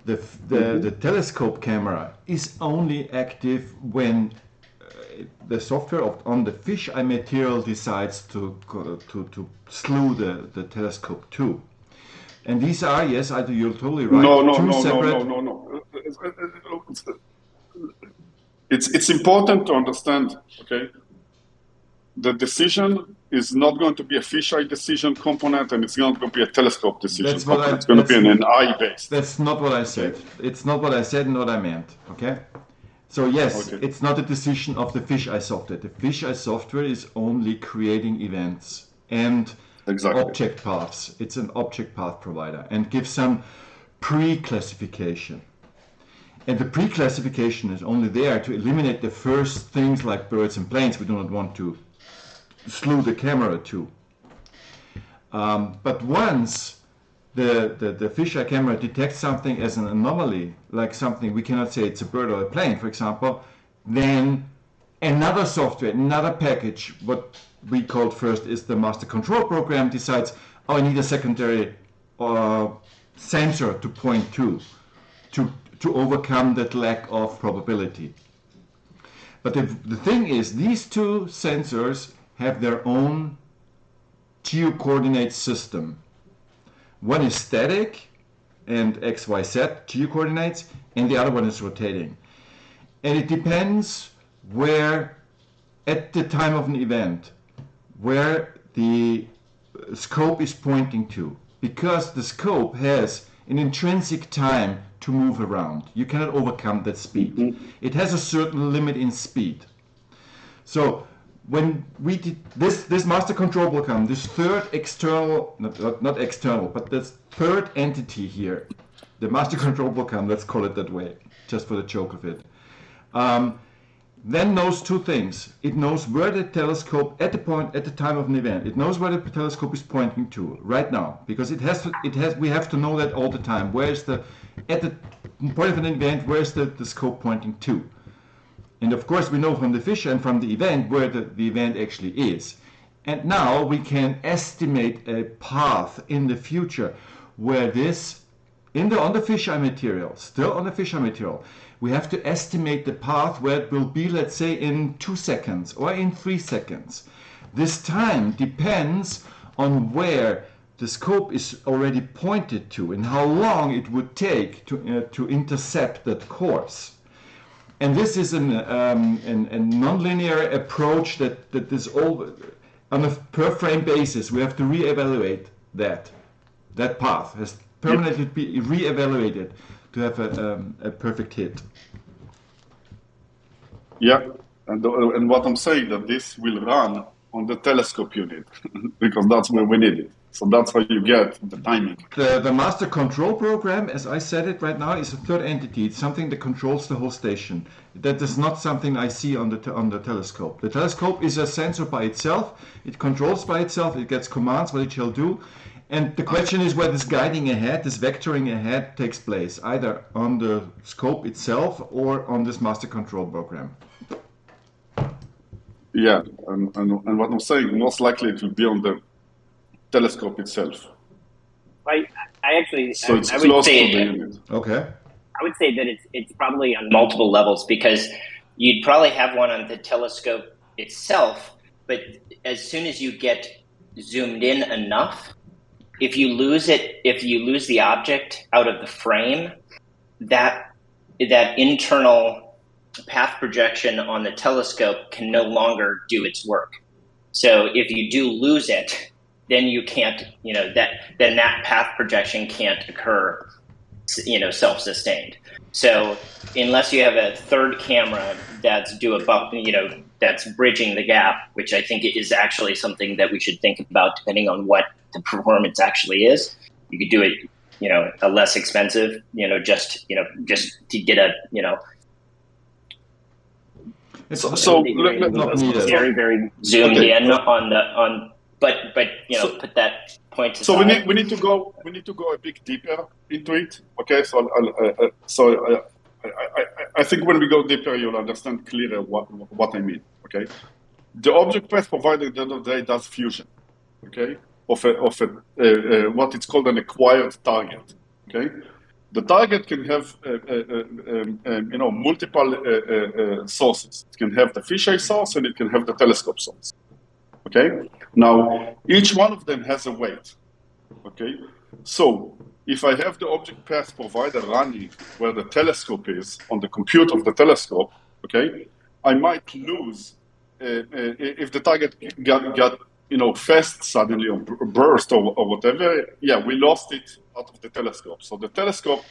The telescope camera is only active when the software on the fisheye material decides to slew the telescope too. And these are, yes, you're totally right. No. It's important to understand, okay? The decision is not going to be a fisheye decision component, and it's not going to be a telescope decision component. It's going to be an eye-based. That's not what I said. Okay. It's not what I said and what I meant, okay? So yes, it's not a decision of the fisheye software. The fisheye software is only creating events and object paths. It's an object path provider and gives some pre-classification. And the pre-classification is only there to eliminate the first things like birds and planes we do not want to slew the camera to. But once the fisheye camera detects something as an anomaly, like something we cannot say it's a bird or a plane, for example, then another software, another package, what we called first is the master control program, decides, oh, I need a secondary sensor to point to overcome that lack of probability. But the thing is, these two sensors have their own geocoordinate system. One is static and XYZ geocoordinates, and the other one is rotating. And it depends where, at the time of an event, where the scope is pointing to. Because the scope has an intrinsic time to move around. You cannot overcome that speed. It has a certain limit in speed. So when we did this master control program, this third external, not external, but this third entity here, the master control program, let's call it that way, just for the joke of it, then knows two things. It knows where the telescope, at the time of an event, it knows where the telescope is pointing to right now, because we have to know that all the time. At the point of an event, where's the scope pointing to? And of course we know from the fish and from the event where the event actually is. And now we can estimate a path in the future where this, on the fisheye material, still on the fisheye material, we have to estimate the path where it will be, let's say, in 2 seconds or in 3 seconds. This time depends on where the scope is already pointed to and how long it would take to intercept that course. And this is a nonlinear approach that is all on a per frame basis. We have to reevaluate that path has permanently be reevaluated to have a perfect hit. Yeah, and what I'm saying that this will run on the telescope unit because that's where we need it. So that's how you get the timing. The master control program, as I said it right now, is a third entity. It's something that controls the whole station. That is not something I see on the telescope. The telescope is a sensor by itself. It controls by itself. It gets commands what it shall do. And the question is where this guiding ahead, this vectoring ahead takes place, either on the scope itself or on this master control program. Yeah, and what I'm saying, most likely it will be on the telescope itself. I actually, so it's I close would say to the unit. Okay. I would say that it's probably on multiple levels because you'd probably have one on the telescope itself, but as soon as you get zoomed in enough, if you lose the object out of the frame, that internal path projection on the telescope can no longer do its work. So if you do lose it, then you can't, then that path projection can't occur, self-sustained. So unless you have a third camera that's that's bridging the gap, which I think is actually something that we should think about depending on what the performance actually is. You could do it, a less expensive, just to get a, very, very zoomed in but put that point aside. So we need to go a bit deeper into it. Okay, so I think when we go deeper, you'll understand clearer what I mean. Okay, the object path provider at the end of the day does fusion. Okay, of what it's called an acquired target. Okay, the target can have multiple sources. It can have the fisheye source and it can have the telescope source. Okay, now each one of them has a weight. Okay, so if I have the object path provider running where the telescope is on the compute of the telescope, okay, I might lose if the target got fast suddenly or burst or whatever. Yeah, we lost it out of the telescope. So the telescope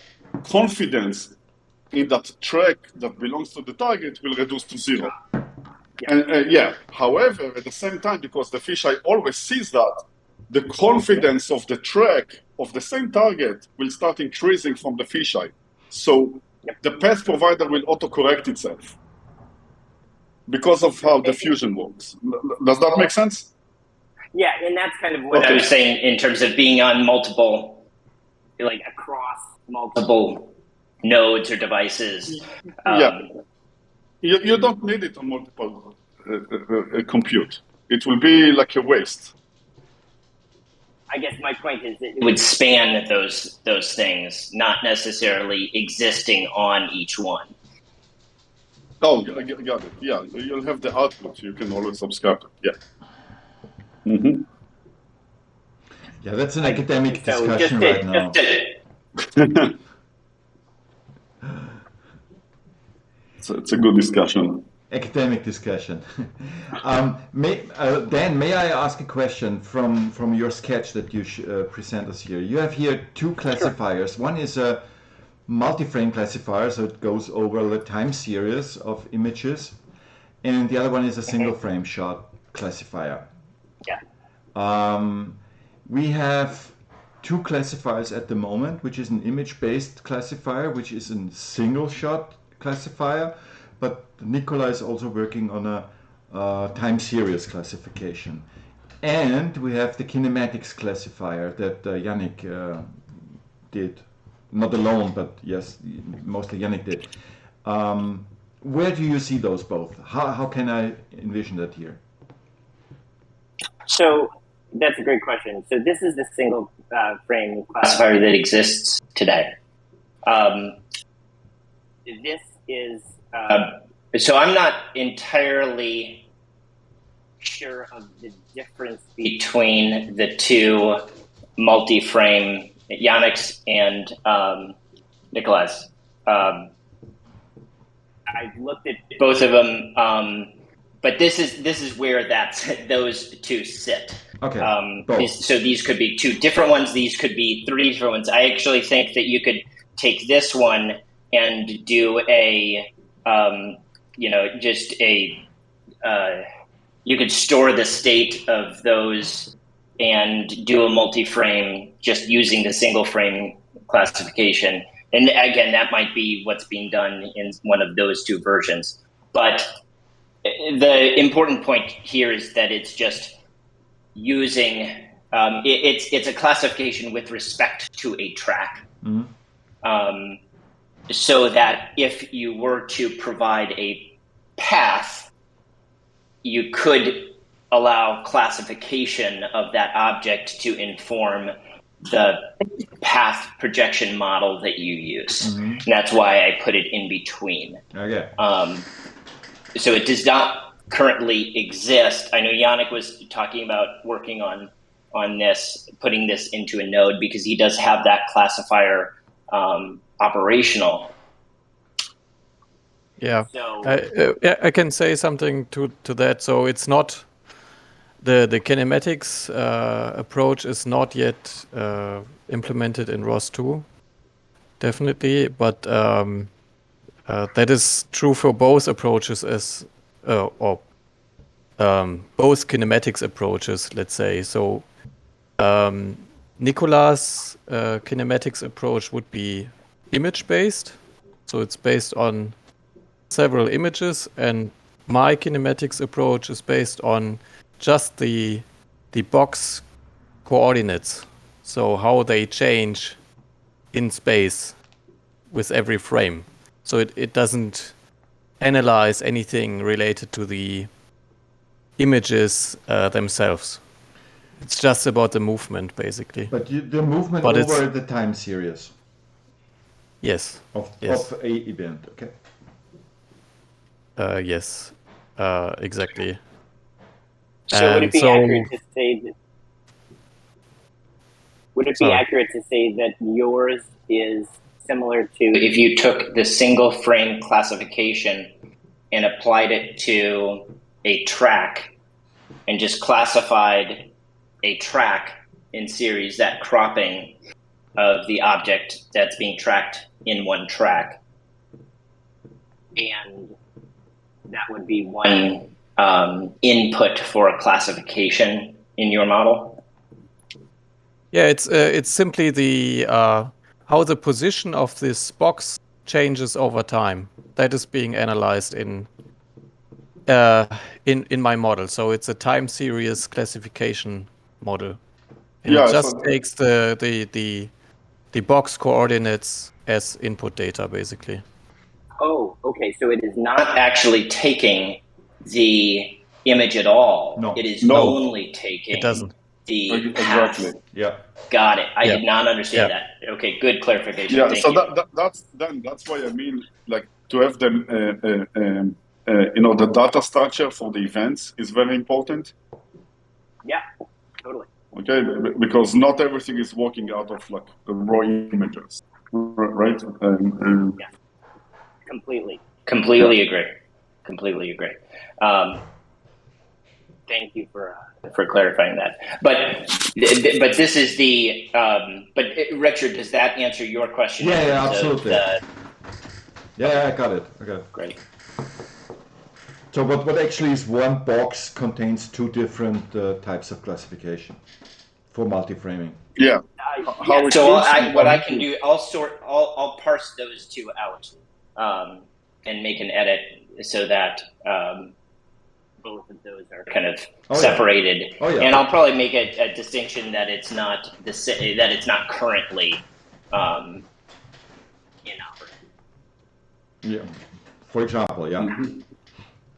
confidence in that track that belongs to the target will reduce to zero. And however, at the same time, because the fisheye always sees that, the confidence of the track of the same target will start increasing from the fisheye. So the path provider will autocorrect itself because of how the fusion works. Does that make sense? Yeah, and that's kind of what I was saying in terms of being on multiple, like across multiple nodes or devices. You don't need it on multiple compute. It will be like a waste. I guess my point is that it would span those things, not necessarily existing on each one. Oh, I got it. Yeah, you'll have the output. You can always subscribe it. Yeah. Mm-hmm. Yeah, that's an academic discussion right now. So it's a good discussion. Academic discussion. Dan, may I ask a question from your sketch that you present us here? You have here two classifiers. One is a multi-frame classifier, so it goes over the time series of images, and the other one is a single frame shot classifier. Yeah. We have two classifiers at the moment, which is an image-based classifier, which is a single shot classifier, but Nicola is also working on a time series classification. And we have the kinematics classifier that Jannik did. Not alone, but yes, mostly Jannik did. Where do you see those both? How can I envision that here? So that's a great question. So this is the single frame classifier that exists today. This is, so I'm not entirely sure of the difference between the two multi-frame, Jannik's and Nicola's. I've looked at both of them, but this is where those two sit. Okay. So these could be two different ones. These could be three different ones. I actually think that you could take this one and do you could store the state of those and do a multi-frame just using the single frame classification. And again, that might be what's being done in one of those two versions. But the important point here is that it's just using, it's a classification with respect to a track. Mm-hmm. So that if you were to provide a path, you could allow classification of that object to inform the path projection model that you use. Mm-hmm. And that's why I put it in between. Okay. So it does not currently exist. I know Jannik was talking about working on this, putting this into a node, because he does have that classifier operational. Yeah, so, I can say something to that. So it's not the kinematics approach is not yet implemented in ROS 2, definitely, but that is true for both approaches both kinematics approaches, let's say. So Nicola's kinematics approach would be image-based, so it's based on several images, and my kinematics approach is based on just the box coordinates, so how they change in space with every frame. So it doesn't analyze anything related to the images themselves. It's just about the movement, basically. But the movement But over the time series Yes. of a event, okay? Yes. Exactly. So would it And be so accurate to say that? Would it be Sorry. accurate to say that yours is similar to? If you took the single frame classification and applied it to a track and just classified a track in series, that cropping of the object that's being tracked in one track, And that would be one input for a classification in your model. yeah, it's simply the how the position of this box changes over time. That is being analyzed in my model. So it's a time series classification model, and Yeah, it just so takes the box coordinates as input data, basically. oh, okay. So it is not Not actually taking the image at all. No. It is No. only taking It doesn't. the exactly. path. Yeah. Got it. I Yeah. did not understand Yeah. that. Okay, good clarification. Yeah, Thank so you. that's why I mean, like, to have them, the data structure for the events is very important. Yeah, totally. Okay, because not everything is working out of like the raw images, right? Yeah, completely. Completely agree. Completely agree. Thank you for. For clarifying that. But this is the. But Richard, does that answer your question? in Yeah, terms of absolutely. Yeah, I got it. Okay. Great. So what actually is one box contains two different types of classification for multi-framing? Yeah. How it So looks and what how I it can looks. do, I'll parse those two out and make an edit so that both of those are kind of separated. Oh, yeah. And I'll probably make a distinction that it's not that it's not currently in operation. Yeah. For example, yeah. Mm-hmm.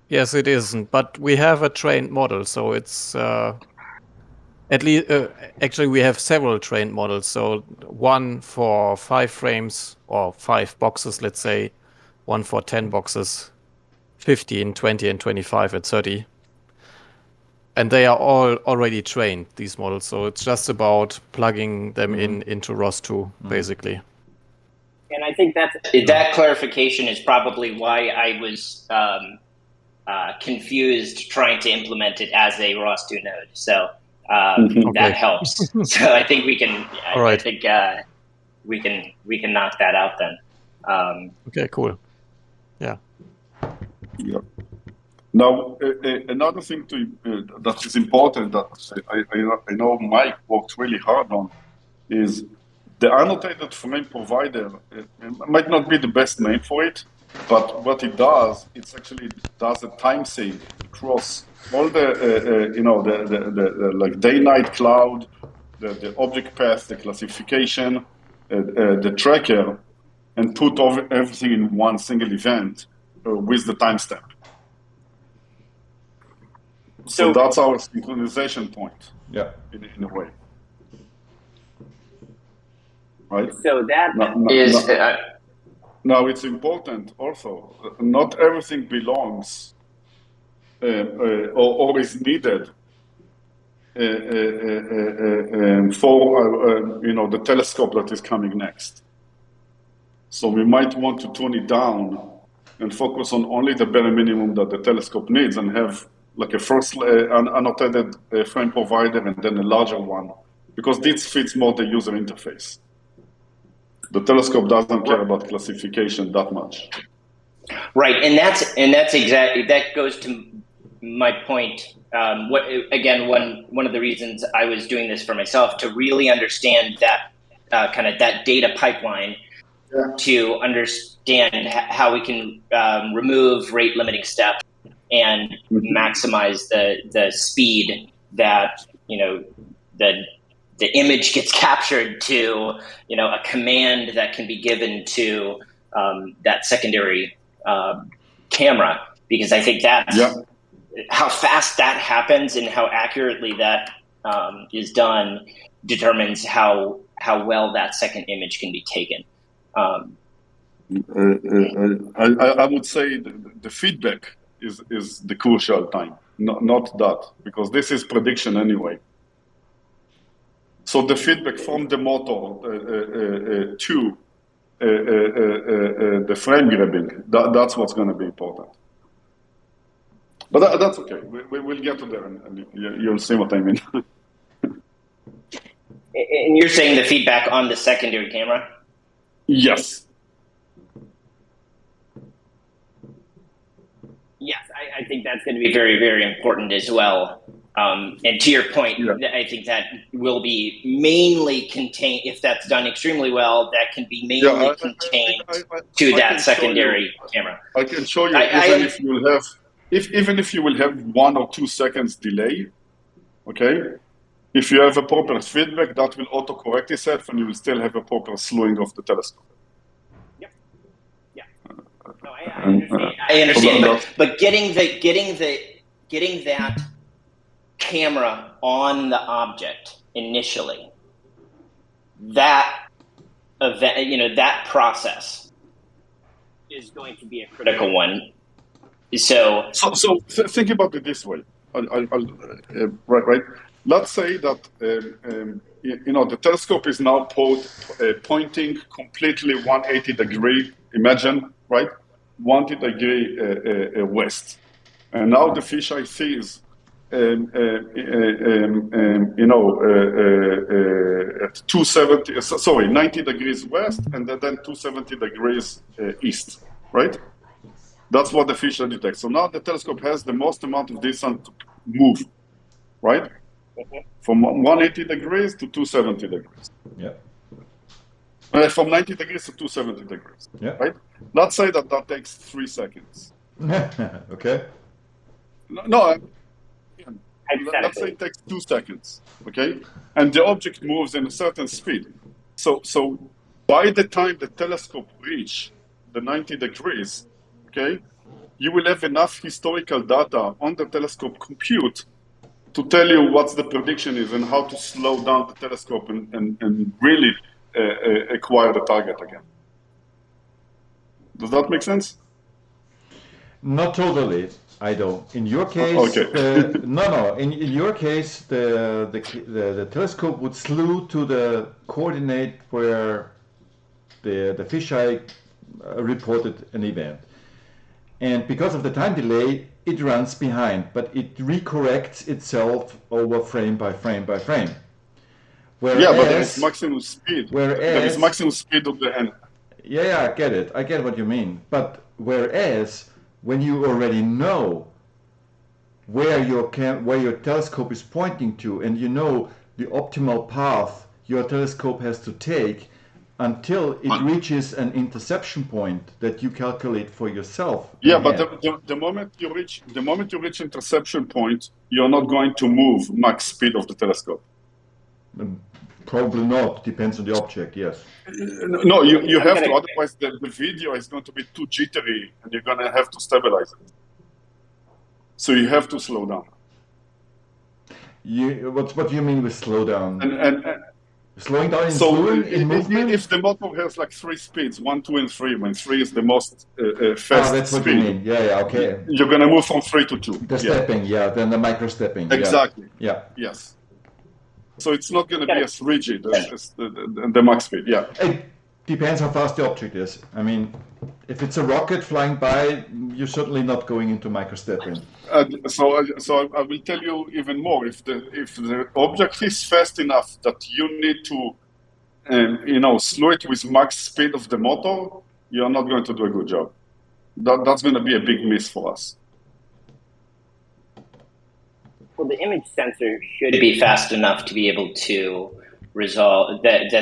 Yes, it isn't. But we have a trained model, so it's at least actually we have several trained models. So one for 5 frames or 5 boxes, let's say, one for 10 boxes, 15, 20, and 25 and 30. And they are all already trained, these models. So it's just about plugging them into ROS2, basically. And I think that clarification is probably why I was confused trying to implement it as a ROS2 node. So that helps. So I think we can. All right. I think we can knock that out then. Okay, cool. Yeah. Yeah. Now, another thing that is important that I know Mike worked really hard on is the annotated frame provider. It might not be the best name for it, but what it does, it's actually does a time save across all the like day-night cloud, the object path, the classification, the tracker, and put everything in one single event with the timestamp. So that's our synchronization point. Yeah. In a way. Right? So that is now it's important also. Not everything belongs or is needed for the telescope that is coming next. So we might want to tune it down and focus on only the bare minimum that the telescope needs, and have like a first annotated frame provider and then a larger one, because this fits more the user interface. The telescope doesn't care about classification that much. Right, and that's exactly, that goes to my point. One of the reasons I was doing this for myself, to really understand that kind of that data pipeline, to understand how we can remove rate limiting steps and maximize the speed that the image gets captured to, a command that can be given to that secondary camera, because I think that's how fast that happens and how accurately that is done determines how well that second image can be taken. I would say the feedback is the crucial time, not that, because this is prediction anyway. So the feedback from the motor to the frame grabbing, that's what's going to be important. But that's okay. We'll get to there, and you'll see what I mean. And you're saying the feedback on the secondary camera? Yes. Yes, I think that's going to be very, very important as well. And to your point, I think that will be mainly contained, if that's done extremely well, that can be mainly contained to that secondary camera. I can show you, even if you will have 1 or 2 seconds delay, okay? If you have a proper feedback, that will autocorrect itself, and you will still have a proper slowing of the telescope. Yep. Yeah. No, I understand. But getting that camera on the object initially, that event, that process is going to be a critical one. So think about it this way. Right. Let's say that the telescope is now pointing completely 180 degree. Imagine, right, 180 degree west, and now the fisheye sees, at 90 degrees west, and then 270 degrees east, right? That's what the fisheye detects. So now the telescope has the most amount of distance to move, right? From 180 degrees to 270 degrees. Yeah. From 90 degrees to 270 degrees. Yeah. Right? Let's say that takes 3 seconds. Okay. No. Let's say it takes 2 seconds. Okay. And the object moves in a certain speed. So by the time the telescope reaches the 90 degrees, okay, you will have enough historical data on the telescope compute to tell you what the prediction is and how to slow down the telescope and really acquire the target again. Does that make sense? Not totally, I don't. In your case, okay. In your case, the telescope would slew to the coordinate where the fisheye reported an event. And because of the time delay, it runs behind, but it recorrects itself over frame by frame by frame. But there is maximum speed. There is maximum speed of the end. Yeah, I get it. I get what you mean. But whereas when you already know where your telescope is pointing to, and you know the optimal path your telescope has to take, until it reaches an interception point that you calculate for yourself. Yeah, but the moment you reach interception point, you're not going to move max speed of the telescope. Probably not. Depends on the object. Yes. No, you have to. Otherwise, the video is going to be too jittery, and you're going to have to stabilize it. So you have to slow down. What do you mean with slow down? And slowing down in movement? If the motor has like 3 speeds, 1, 2, and 3, when 3 is the most fast that's what speed, you mean. Yeah, okay. You're going to move from 3 to 2. The stepping, then the micro stepping. Exactly. Yeah. Yes. So it's not going to be as rigid as the max speed. Yeah. It depends how fast the object is. I mean, if it's a rocket flying by, you're certainly not going into micro stepping. So I will tell you even more. If the object is fast enough that you need to, slow it with max speed of the motor, you're not going to do a good job. That's going to be a big miss for us. Well, the image sensor should be fast enough to be able to resolve that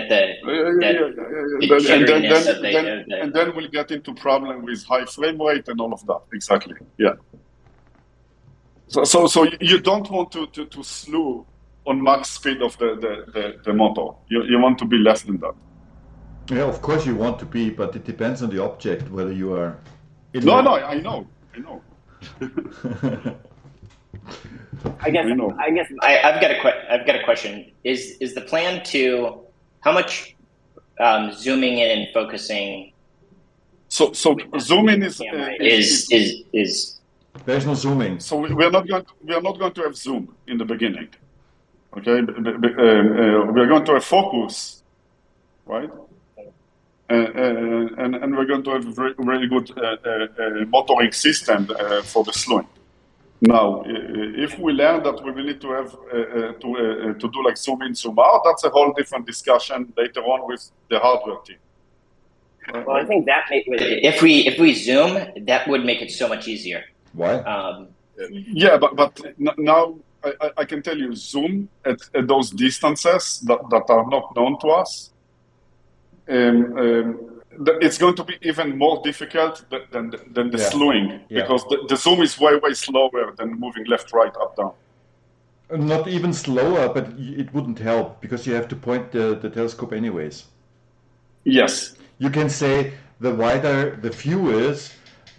and then we'll get into problem with high frame rate and all of that. Exactly. Yeah. So you don't want to slew on max speed of the motor. You want to be less than that. Yeah, of course you want to be, but it depends on the object whether you are. No, I know. I guess. I know. I've got a question. Is the plan to how much zooming in and focusing So zoom in is There's no zooming. so we are not going to have zoom in the beginning. Okay, we are going to have focus, right? And we're going to have a very good motoring system for the slowing. Now, if we learn that we will need to have to do like zoom in, zoom out, that's a whole different discussion later on with the hardware team. Well, I think that if we zoom, that would make it so much easier. Why? Yeah, but now I can tell you, zoom at those distances that are not known to us, it's going to be even more difficult than the slewing, because the zoom is way slower than moving left, right, up, down. Not even slower, but it wouldn't help because you have to point the telescope anyways. Yes. You can say the wider the view is,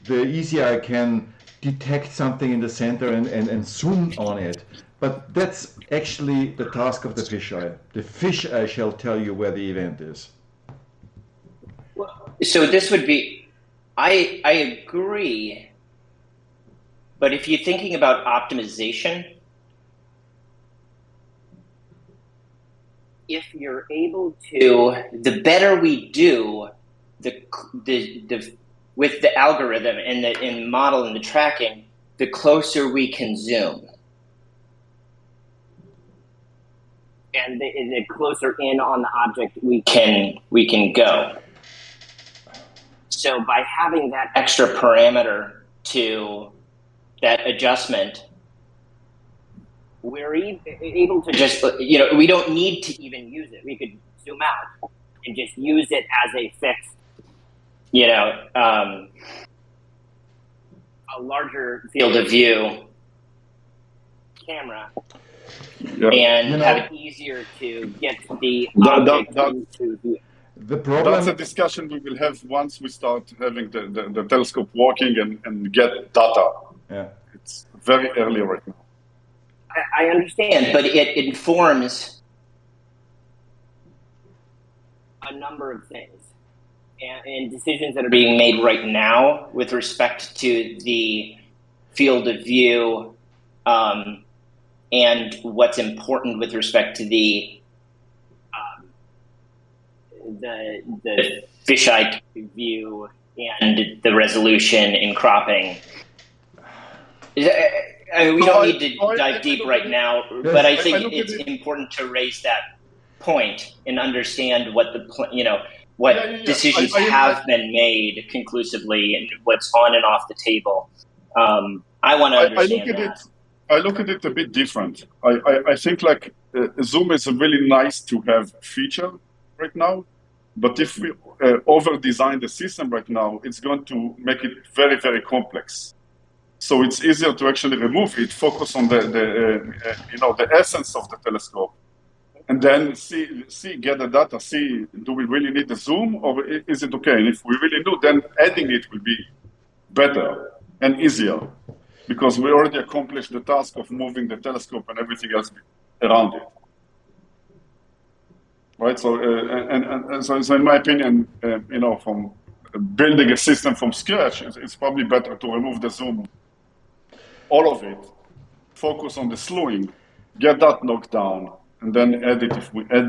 the easier I can detect something in the center and zoom on it. But that's actually the task of the fisheye. The fisheye shall tell you where the event is. So this would be, I agree, but if you're thinking about optimization, if you're able to, the better we do with the algorithm and the model and the tracking, the closer we can zoom. And the closer in on the object we can go. So by having that extra parameter to that adjustment, we're able to just, we don't need to even use it. We could zoom out and just use it as a fixed, a larger field of view camera. And have it easier to get the object into view. That's a discussion we will have once we start having the telescope working and get data. Yeah. It's very early right now. I understand, but it informs a number of things and decisions that are being made right now with respect to the field of view and what's important with respect to the fisheye view and the resolution and cropping. I mean, we don't need to dive deep right now, but I think it's important to raise that point and understand what decisions have been made conclusively and what's on and off the table. I want to understand that. I look at it a bit different. I think like zoom is a really nice to have feature right now, but if we over-design the system right now, it's going to make it very, very complex. So it's easier to actually remove it, focus on the essence of the telescope, and then get the data, see, do we really need the zoom or is it okay? And if we really do, then adding it will be better and easier because we already accomplished the task of moving the telescope and everything else around it. Right, so so in my opinion, from building a system from scratch, it's probably better to remove the zoom, all of it, focus on the slewing, get that knocked down, and then add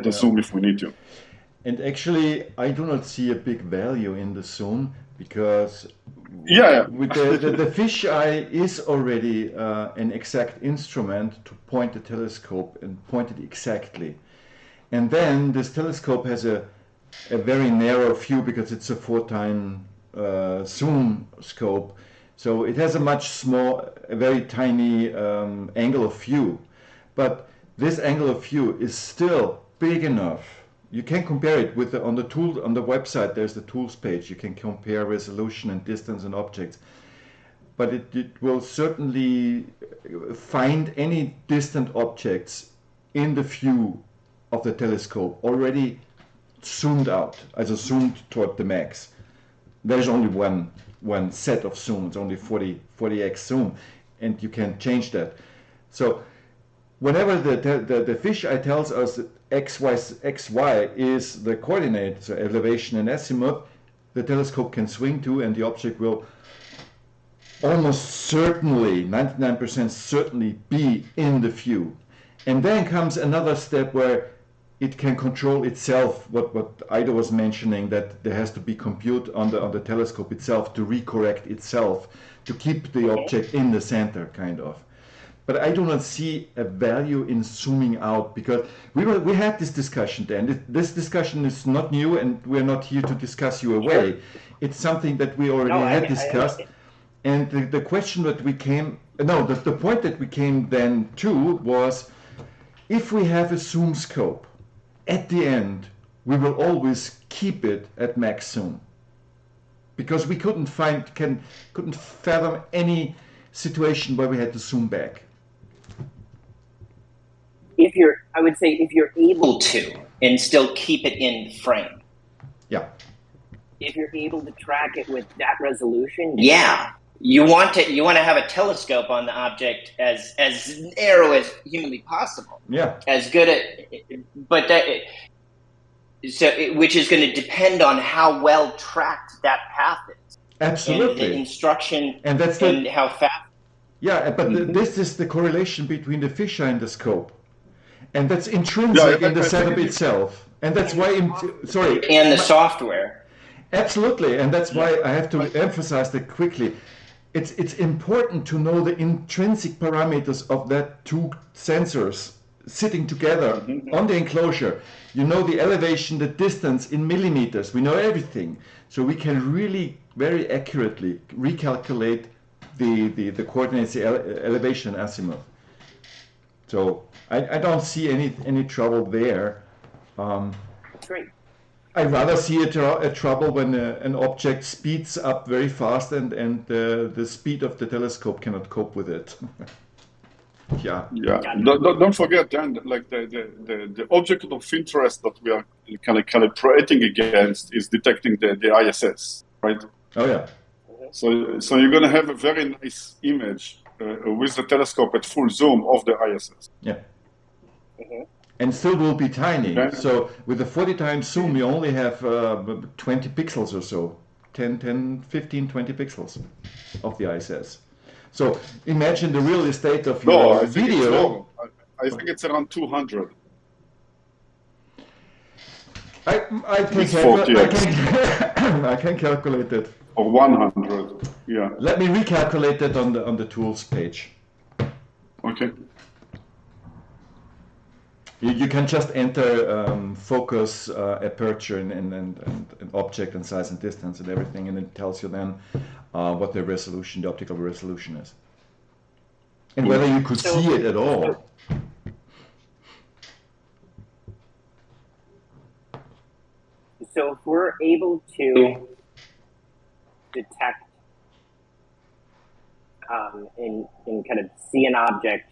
the zoom if we need to. And actually, I do not see a big value in the zoom because with the fisheye is already an exact instrument to point the telescope and point it exactly. And then this telescope has a very narrow view because it's a 4x zoom scope. So it has a very tiny angle of view. But this angle of view is still big enough. You can compare it with on the website. There's the tools page. You can compare resolution and distance and objects. But it will certainly find any distant objects in the view of the telescope already zoomed out, also zoomed toward the max. There's only one set of zoom. It's only 40x zoom, and you can change that. So whenever the fisheye tells us that xy is the coordinate, so elevation and azimuth, the telescope can swing to, and the object will almost certainly, 99% certainly, be in the view. And then comes another step where it can control itself, what Ido was mentioning, that there has to be compute on the telescope itself to recorrect itself, to keep the object in the center, kind of. But I do not see a value in zooming out, because we had this discussion then. This discussion is not new, and we're not here to discuss you away. It's something that we already had discussed. And the question that we came, the point that we came then to was, if we have a zoom scope, at the end, we will always keep it at max zoom, because we couldn't fathom any situation where we had to zoom back. I would say if you're able to, and still keep it in frame. Yeah. If you're able to track it with that resolution. Yeah. You want to have a telescope on the object as narrow as humanly possible. Yeah. As good which is going to depend on how well tracked that path is. Absolutely. And the instruction and how fast. Yeah, but this is the correlation between the fisheye and the scope, and that's intrinsic in the setup itself, and that's why. And the software. Absolutely, and that's why I have to emphasize that quickly. It's important to know the intrinsic parameters of that two sensors sitting together on the enclosure. You know the elevation, the distance in millimeters. We know everything, so we can really very accurately recalculate the coordinates, the elevation azimuth. So I don't see any trouble there. Great. I'd rather see a trouble when an object speeds up very fast and the speed of the telescope cannot cope with it. Yeah. Don't forget then, like the object of interest that we are kind of calibrating against is detecting the ISS, right? Oh yeah. So you're going to have a very nice image with the telescope at full zoom of the ISS. Yeah. And still will be tiny. Okay. So with a 40 times zoom, you only have 20 pixels or so. 10, 15, 20 pixels of the ISS. So imagine the real estate of your video. I think it's around 200. I can calculate it. Or 100, yeah. Let me recalculate that on the tools page. Okay. You can just enter focus, aperture, and object and size and distance and everything, and it tells you then what the resolution, the optical resolution is, and whether you could see it at all. So if we're able to detect and kind of see an object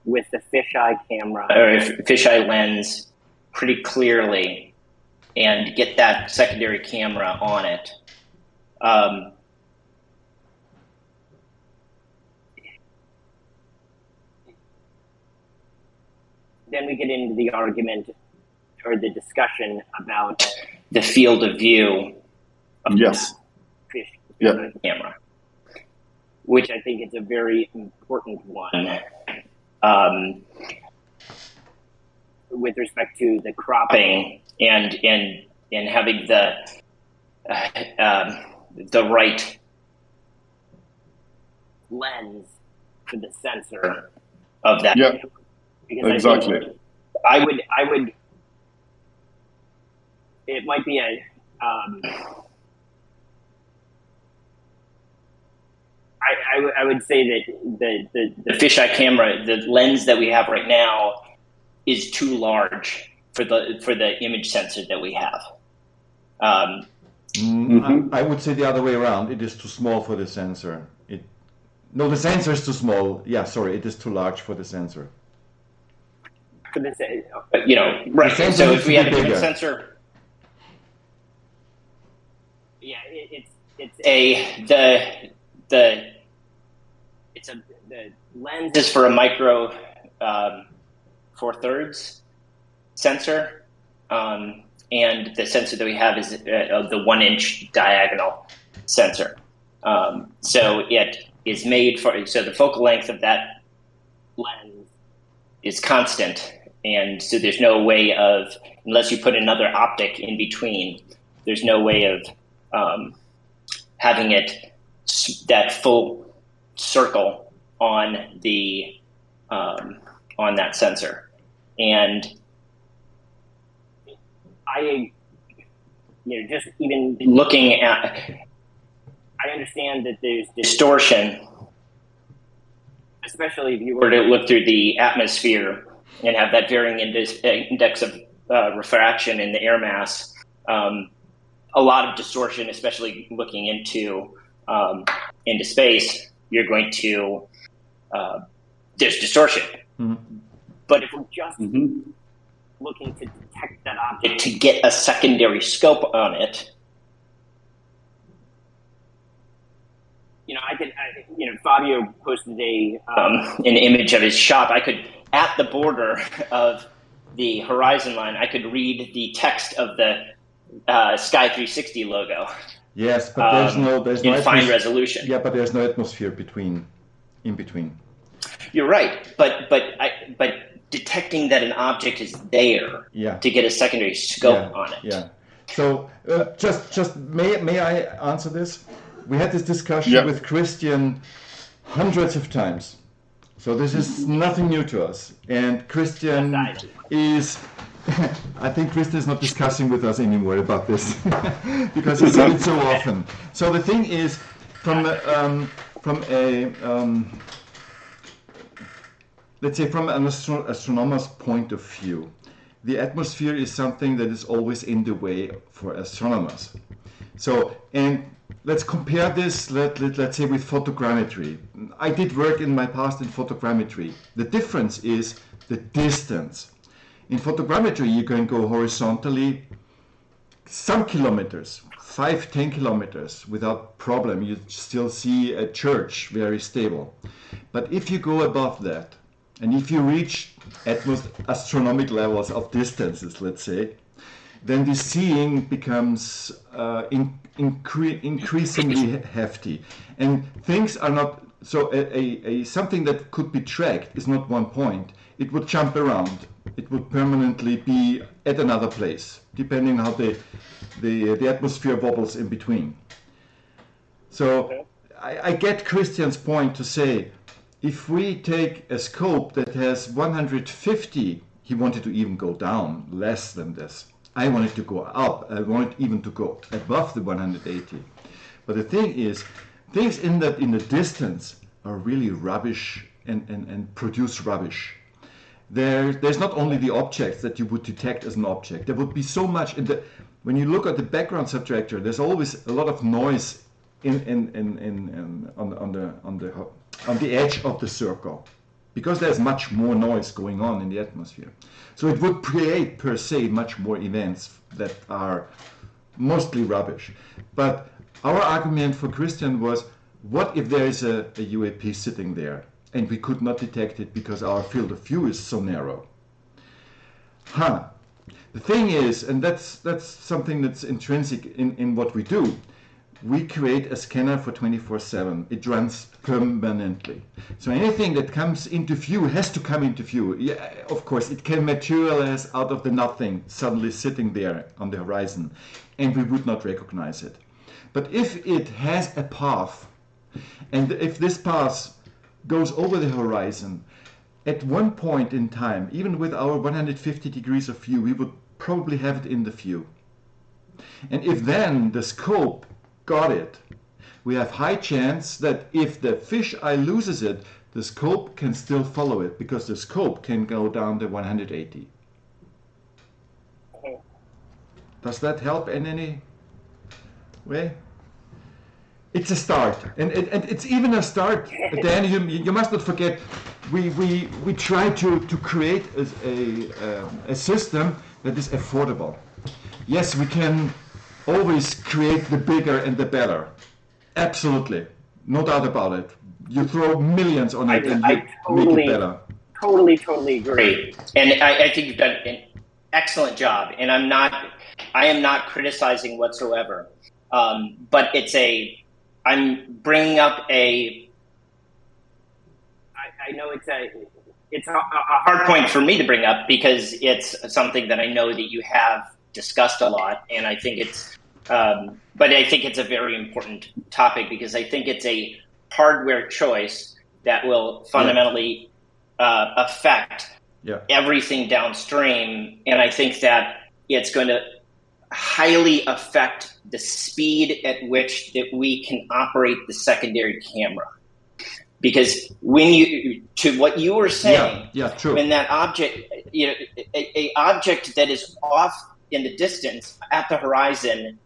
with the fisheye camera or fisheye lens pretty clearly and get that secondary camera on it. Then we get into the argument or the discussion about the field of view of yes. the fish camera, which I think is a very important one. With respect to the cropping and having the right lens for the sensor of that. Yeah, because exactly. I would. It might be a. I would say that the fisheye camera, the lens that we have right now, is too large for the image sensor that we have. I would say the other way around. It is too small for the sensor. The sensor is too small. Yeah, sorry, it is too large for the sensor. for this, right. sensor So needs if we to have be a different bigger. sensor, yeah, the lens is for a micro 4/3 sensor, and the sensor that we have is the 1-inch diagonal sensor. So it is made for, so the focal length of that lens is constant, and so there's no way of, unless you put another optic in between, there's no way of having it that full circle on the on that sensor. And I, just even looking at, I understand that there's distortion, especially if you were to look through the atmosphere and have that varying index of refraction in the air mass. A lot of distortion, especially looking into space, you're going to, there's distortion. Mm-hmm. But if we're just looking to detect that object to get a secondary scope on it, Fabio posted an image of his shop. I could, at the border of the horizon line, I could read the text of the Sky 360 logo. Yes, but there's no in fine resolution. Yeah, but there's no atmosphere in between. You're right, but detecting that an object is there to get a secondary scope on it. Yeah. So just may I answer this? We had this discussion with Christian hundreds of times. So this is nothing new to us. And Christian is, I think Christian is not discussing with us anymore about this because he said it so often. So the thing is, let's say from an astronomer's point of view, the atmosphere is something that is always in the way for astronomers. So, and let's compare this, let's say, with photogrammetry. I did work in my past in photogrammetry. The difference is the distance. In photogrammetry, you can go horizontally some kilometers, 5-10 kilometers without problem. You still see a church very stable. But if you go above that, and if you reach astronomic levels of distances, let's say, then the seeing becomes increasingly hefty. And things are not, so something that could be tracked is not one point. It would jump around. It would permanently be at another place, depending how the atmosphere wobbles in between. So I get Christian's point to say, if we take a scope that has 150, he wanted to even go down less than this. I wanted to go up. I wanted even to go above the 180. But the thing is, things in the distance are really rubbish and produce rubbish. There's not only the objects that you would detect as an object. There would be so much in when you look at the background subtractor. There's always a lot of noise on the edge of the circle, because there's much more noise going on in the atmosphere. So it would create per se much more events that are mostly rubbish. But our argument for Christian was, what if there is a UAP sitting there and we could not detect it because our field of view is so narrow? The thing is, and that's something that's intrinsic in what we do, we create a scanner for 24/7. It runs permanently. So anything that comes into view has to come into view. Yeah, of course, it can materialize out of the nothing, suddenly sitting there on the horizon, and we would not recognize it. But if it has a path, and if this path goes over the horizon, at one point in time, even with our 150 degrees of view, we would probably have it in the view. And if then the scope got it, we have high chance that if the fisheye loses it, the scope can still follow it, because the scope can go down to 180. Does that help in any way? It's a start, and it's even a start. Dan, you must not forget, we try to create a system that is affordable. Yes, we can always create the bigger and the better. Absolutely, no doubt about it. You throw millions on it and you make it better. Totally agree. And I think you've done an excellent job. And I am not criticizing whatsoever. But I'm bringing up I know it's a hard point for me to bring up because it's something that I know that you have discussed a lot. And I think but I think it's a very important topic because I think it's a hardware choice that will fundamentally affect everything downstream. And I think that it's going to highly affect the speed at which that we can operate the secondary camera. Because to what you were saying, true. when that object, a object that is off in the distance at the horizon,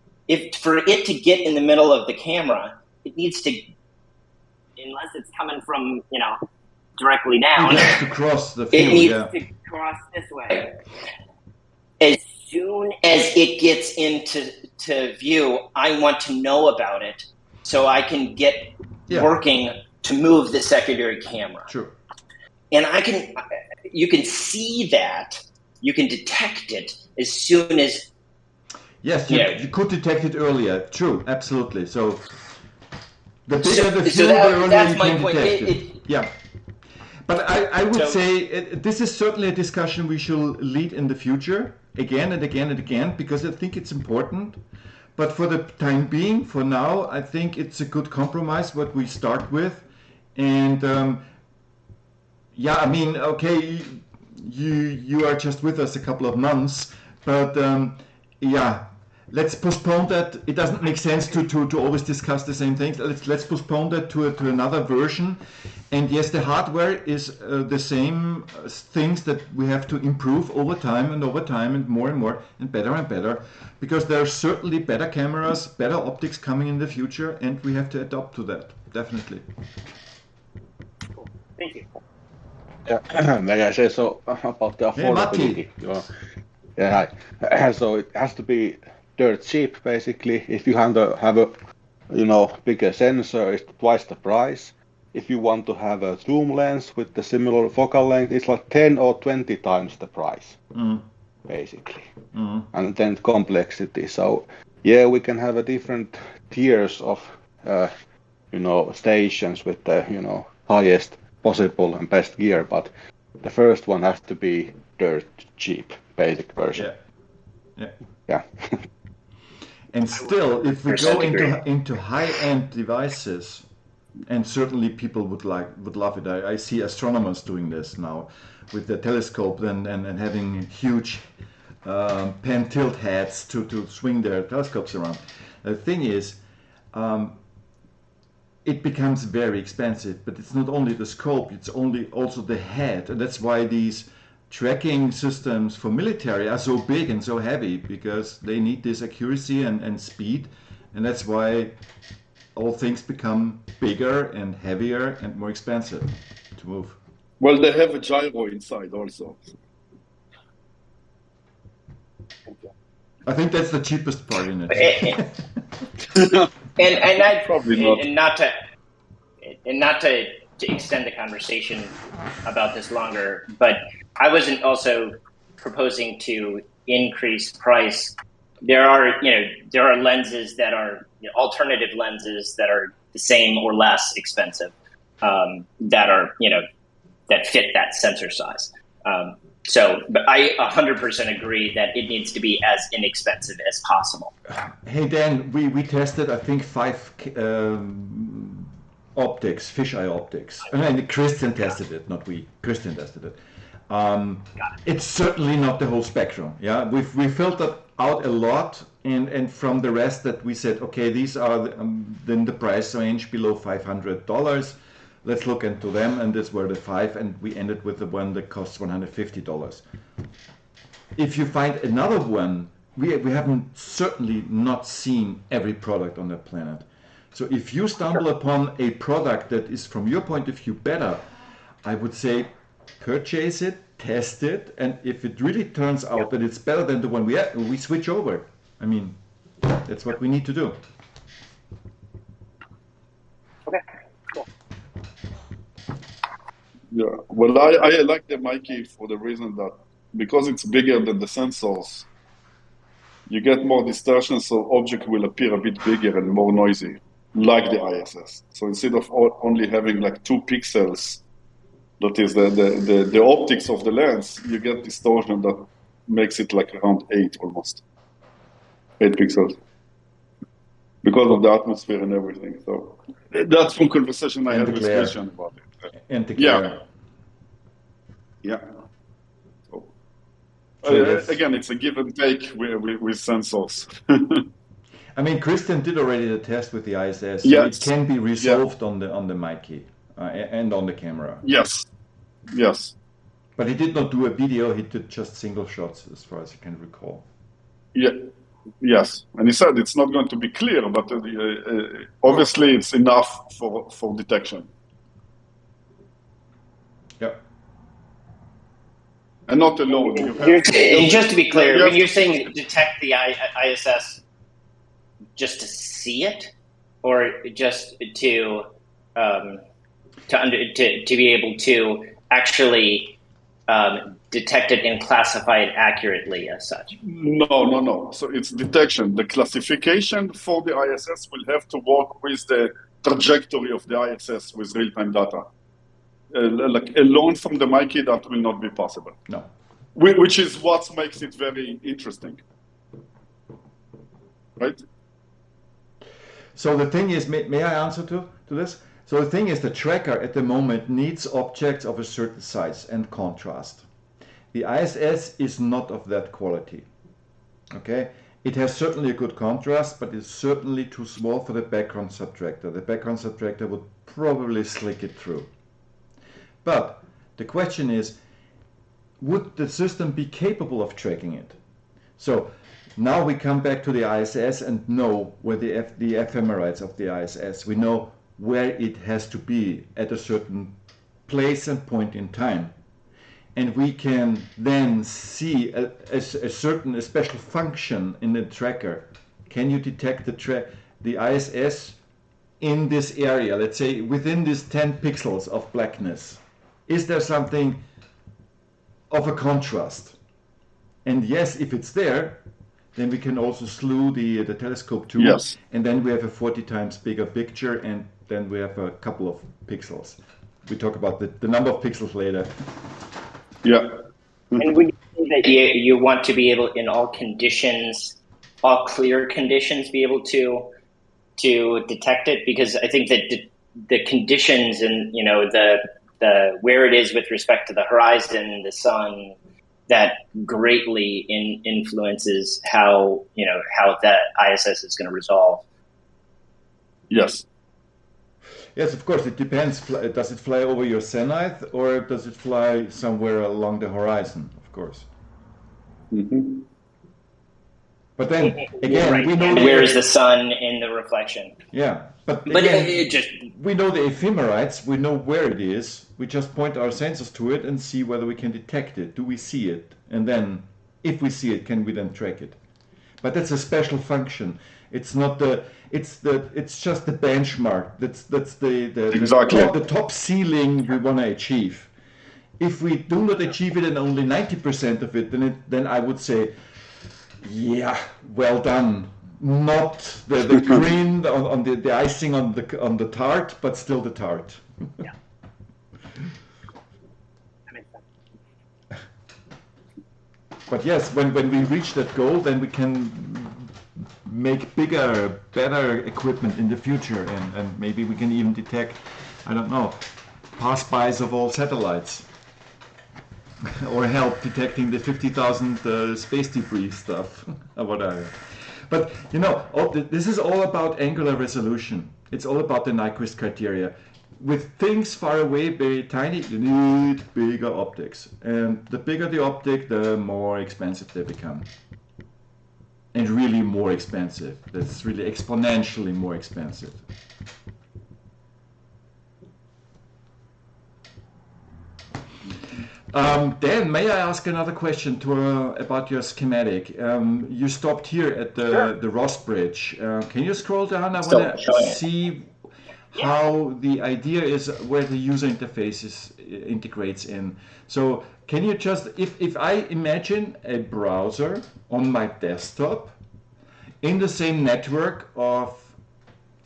for it to get in the middle of the camera, it needs to, unless it's coming from, directly down, it has to cross the field, it needs to cross this way. As soon as it gets into view, I want to know about it so I can get working to move the secondary camera. True. And you can see that, you can detect it as soon as. Yes, you could detect it earlier. True, absolutely. So the bigger the field, the earlier you can detect it. Yeah. But I would say this is certainly a discussion we should lead in the future, again and again and again, because I think it's important. But for the time being, for now, I think it's a good compromise what we start with. And I mean, okay, you are just with us a couple of months, but let's postpone that. It doesn't make sense to always discuss the same things. Let's postpone that to another version. And yes, the hardware is the same things that we have to improve over time and more and better, because there are certainly better cameras, better optics coming in the future, and we have to adapt to that, definitely. Cool. Thank you. Yeah, may I say so about the affordability? So it has to be dirt cheap, basically. If you have a bigger sensor, it's twice the price. If you want to have a zoom lens with the similar focal length, it's like 10 or 20 times the price, basically. And then complexity. So we can have a different tiers of stations with the highest possible and best gear, but the first one has to be dirt cheap, basic version. Yeah. And still, if we go into high-end devices, and certainly people would love it. I see astronomers doing this now with the telescope and having huge pen tilt heads to swing their telescopes around. The thing is, it becomes very expensive, but it's not only the scope, it's also the head. And that's why these tracking systems for military are so big and so heavy, because they need this accuracy and speed. And that's why all things become bigger and heavier and more expensive to move. Well, they have a gyro inside also. I think that's the cheapest part in it. and I probably not. And not to extend the conversation about this longer, but I wasn't also proposing to increase price. There are lenses that are alternative lenses that are the same or less expensive, that are that fit that sensor size. But I 100% agree that it needs to be as inexpensive as possible. Hey Dan, we tested I think 5 optics, fisheye optics. I mean, Christian tested it, not we. Christian tested it. It's certainly not the whole spectrum. Yeah, we filtered out a lot, and from the rest that we said, okay, these are then the price range below $500. Let's look into them, and these were the 5, and we ended with the one that costs $150. If you find another one, we haven't certainly not seen every product on the planet. So if you stumble upon a product that is from your point of view better, I would say purchase it, test it, and if it really turns out that it's better than the one we have, we switch over. I mean, that's what we need to do. Okay, cool. Yeah, well, I like the Mikey for the reason that because it's bigger than the sensors, you get more distortion, so object will appear a bit bigger and more noisy, like the ISS. So instead of only having like 2 pixels, that is the optics of the lens, you get distortion that makes it like around 8 almost. 8 pixels. Because of the atmosphere and everything. So that's from conversation I had with Christian about it. And the glare. Yeah. So yes. Again, it's a give and take with sensors. I mean, Christian did already the test with the ISS, so yes. it can be resolved on the Mikey and on the camera. Yes, yes. But he did not do a video; he did just single shots, as far as I can recall. Yeah, yes. And he said it's not going to be clear, but obviously it's enough for detection. Yeah. And not alone. And just to be clear, when you're saying detect the ISS, just to see it, or just to be able to actually detect it and classify it accurately as such? No. So it's detection. The classification for the ISS will have to work with the trajectory of the ISS with real-time data. Like alone from the Mikey, that will not be possible. No. Which is what makes it very interesting. Right? So the thing is, may I answer to this? So the thing is, the tracker at the moment needs objects of a certain size and contrast. The ISS is not of that quality. Okay? It has certainly a good contrast, but it's certainly too small for the background subtractor. The background subtractor would probably slick it through. But the question is, would the system be capable of tracking it? So now we come back to the ISS and know where the ephemerides of the ISS. We know where it has to be at a certain place and point in time. And we can then see a special function in the tracker. Can you detect the ISS in this area, let's say within this 10 pixels of blackness? Is there something of a contrast? And yes, if it's there, then we can also slew the telescope too. Yes. And then we have a 40 times bigger picture, and then we have a couple of pixels. We talk about the number of pixels later. Yeah. And when you say that you want to be able, in all conditions, all clear conditions, be able to detect it, because I think that the conditions and the where it is with respect to the horizon, the sun, that greatly influences how that ISS is going to resolve. Yes. Yes, of course, it depends. Does it fly over your zenith, or does it fly somewhere along the horizon? Of course. Mm-hmm. But then again, right. we know where is the sun in the reflection? Yeah, but again, we know the ephemerides. We know where it is. We just point our sensors to it and see whether we can detect it. Do we see it? And then, if we see it, can we then track it? But that's a special function. It's not it's just the benchmark. That's Exactly. the top ceiling we want to achieve. If we do not achieve it and only 90% of it, then I would say, yeah, well done. Not the cream on the icing on the tart, but still the tart. Yeah. That makes sense. But yes, when we reach that goal, then we can make bigger, better equipment in the future, and maybe we can even detect, I don't know, pass-bys of all satellites. Or help detecting the 50,000 space debris stuff, or whatever. But this is all about angular resolution. It's all about the Nyquist criteria. With things far away, very tiny, you need bigger optics. And the bigger the optic, the more expensive they become. and really more expensive. That's really exponentially more expensive. Dan, may I ask another question about your schematic? You stopped here at the Ross bridge. Can you scroll down? I want to see how the idea is, where the user interface integrates in. So can you just, if I imagine a browser on my desktop in the same network of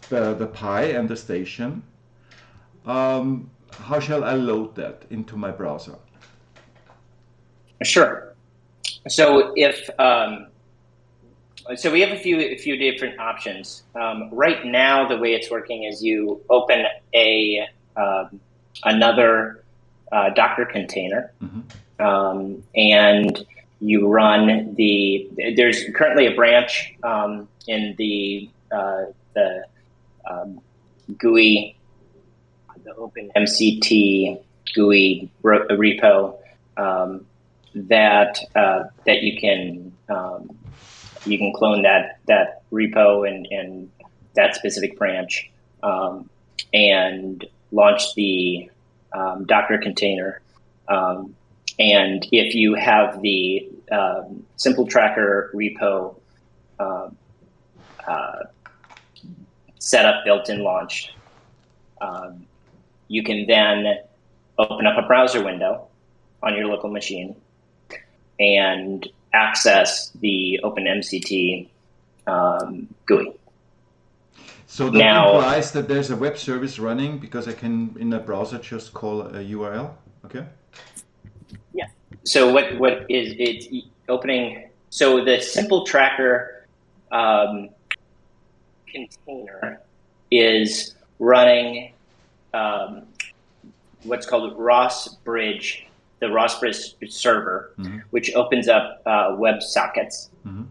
the Pi and the station, how shall I load that into my browser? Sure. So if so, we have a few different options. Right now, the way it's working is you open a another Docker container, and you run the. There's currently a branch in the GUI, the OpenMCT GUI repo. That you can clone that repo and that specific branch, and launch the Docker container. And if you have the Simple Tracker repo set up, built in, launched, you can then open up a browser window on your local machine and access the OpenMCT GUI. So that implies that there's a web service running, because I can, in a browser, just call a URL, okay? Yeah. So what is it's opening? So the Simple Tracker container is running what's called Ross Bridge. The Ross Bridge server, which opens up web sockets, and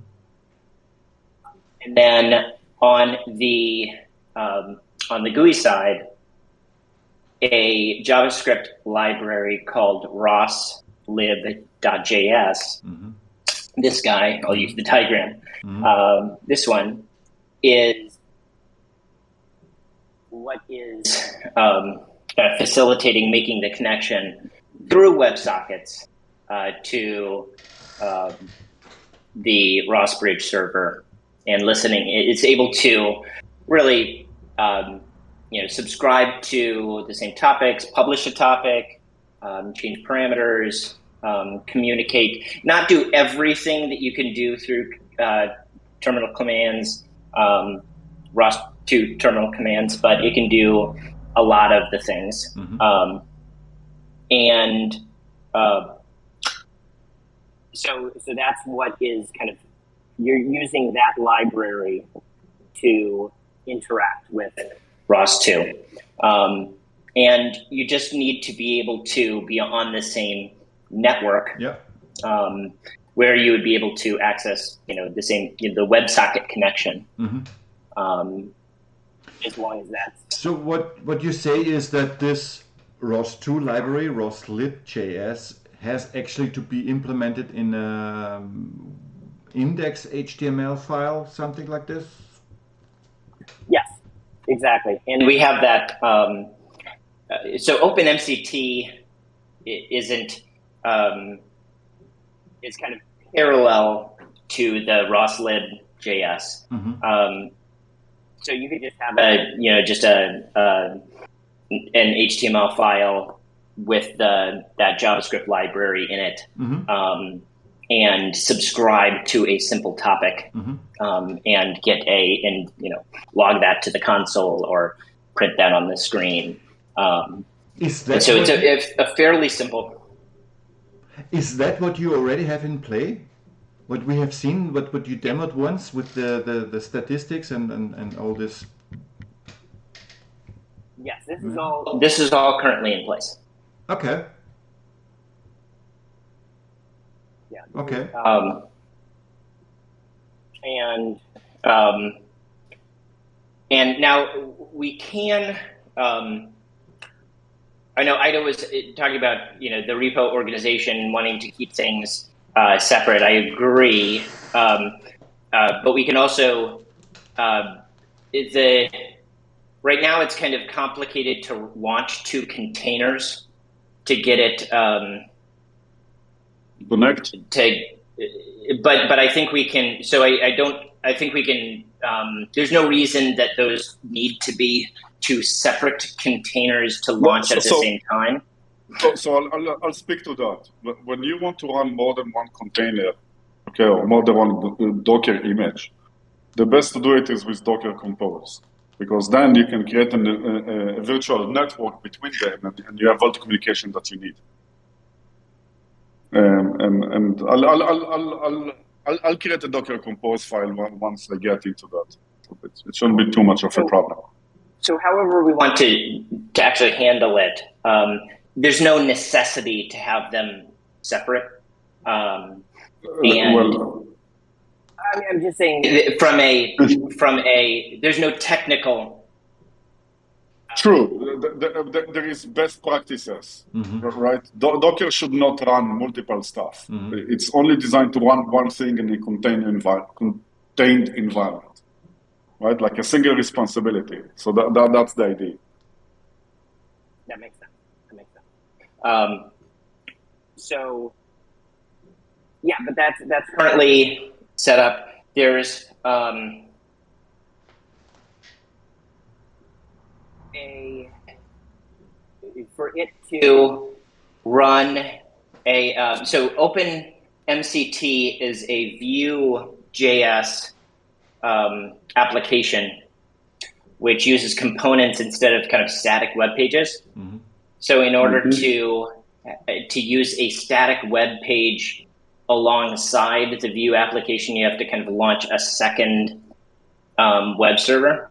then on the GUI side, a JavaScript library called rosslib.js. This guy, I'll use the diagram. This one is what is facilitating making the connection through WebSockets to the Ross Bridge server and listening. It's able to really, subscribe to the same topics, publish a topic, change parameters, communicate. Not do everything that you can do through terminal commands, ROS2 terminal commands, but it can do a lot of the things. And so that's what is kind of, you're using that library to interact with ROS2. And you just need to be able to be on the same network, where you would be able to access, the same, the WebSocket connection. As long as that's. So what you say is that this ROS2 library, rosslib.js, has actually to be implemented in a index HTML file, something like this? Yes, exactly. And we have that. So OpenMCT isn't, is kind of parallel to the rosslib.js. So you could just have an HTML file with that JavaScript library in it, and subscribe to a simple topic, and get log that to the console or print that on the screen. Is that so it's a fairly simple. Is that what you already have in play? What we have seen, what you demoed once with the statistics and all this? Yes, this is all currently in place. Okay. Yeah. Okay. And now we can. I know Ida was talking about the repo organization wanting to keep things separate. I agree. but we can also right now it's kind of complicated to launch 2 containers to get it Connect. But I think we can. So I think we can. There's no reason that those need to be 2 separate containers to launch at the same time. So I'll speak to that. When you want to run more than one container, okay, or more than one Docker image, the best to do it is with Docker Compose, because then you can create a virtual network between them, and you have all the communication that you need. And I'll create a Docker Compose file once I get into that. So it shouldn't be too much of a problem. So however we want to actually handle it, there's no necessity to have them separate. I'm just saying from a there's no technical. True, there is best practices, right? Docker should not run multiple stuff. It's only designed to run one thing in a contained environment, right? Like a single responsibility. So that's the idea. That makes sense. So yeah, but that's currently set up. There's for it to run so OpenMCT is a Vue.js application which uses components instead of kind of static web pages. So in order to use a static web page alongside the Vue application, you have to kind of launch a second web server.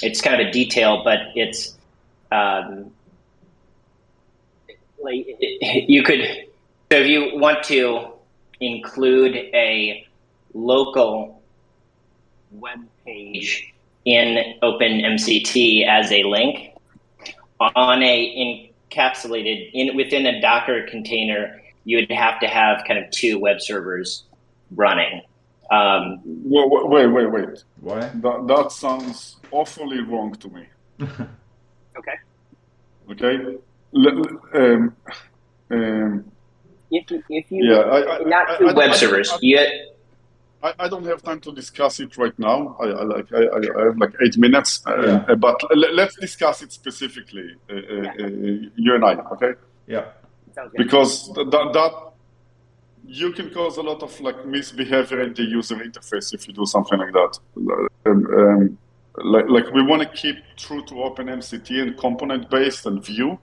It's kind of a detail, but it's you could, so if you want to include a local web page in OpenMCT as a link on a encapsulated within a Docker container, you would have to have kind of 2 web servers running. Wait. Why? That sounds awfully wrong to me. Okay. Okay. If you not 2 web servers. I don't have time to discuss it right now. I have like 8 minutes, but let's discuss it specifically, you and I, okay? Yeah. Sounds good. Because that you can cause a lot of like misbehavior in the user interface if you do something like that. Like we want to keep true to OpenMCT and component-based and Vue.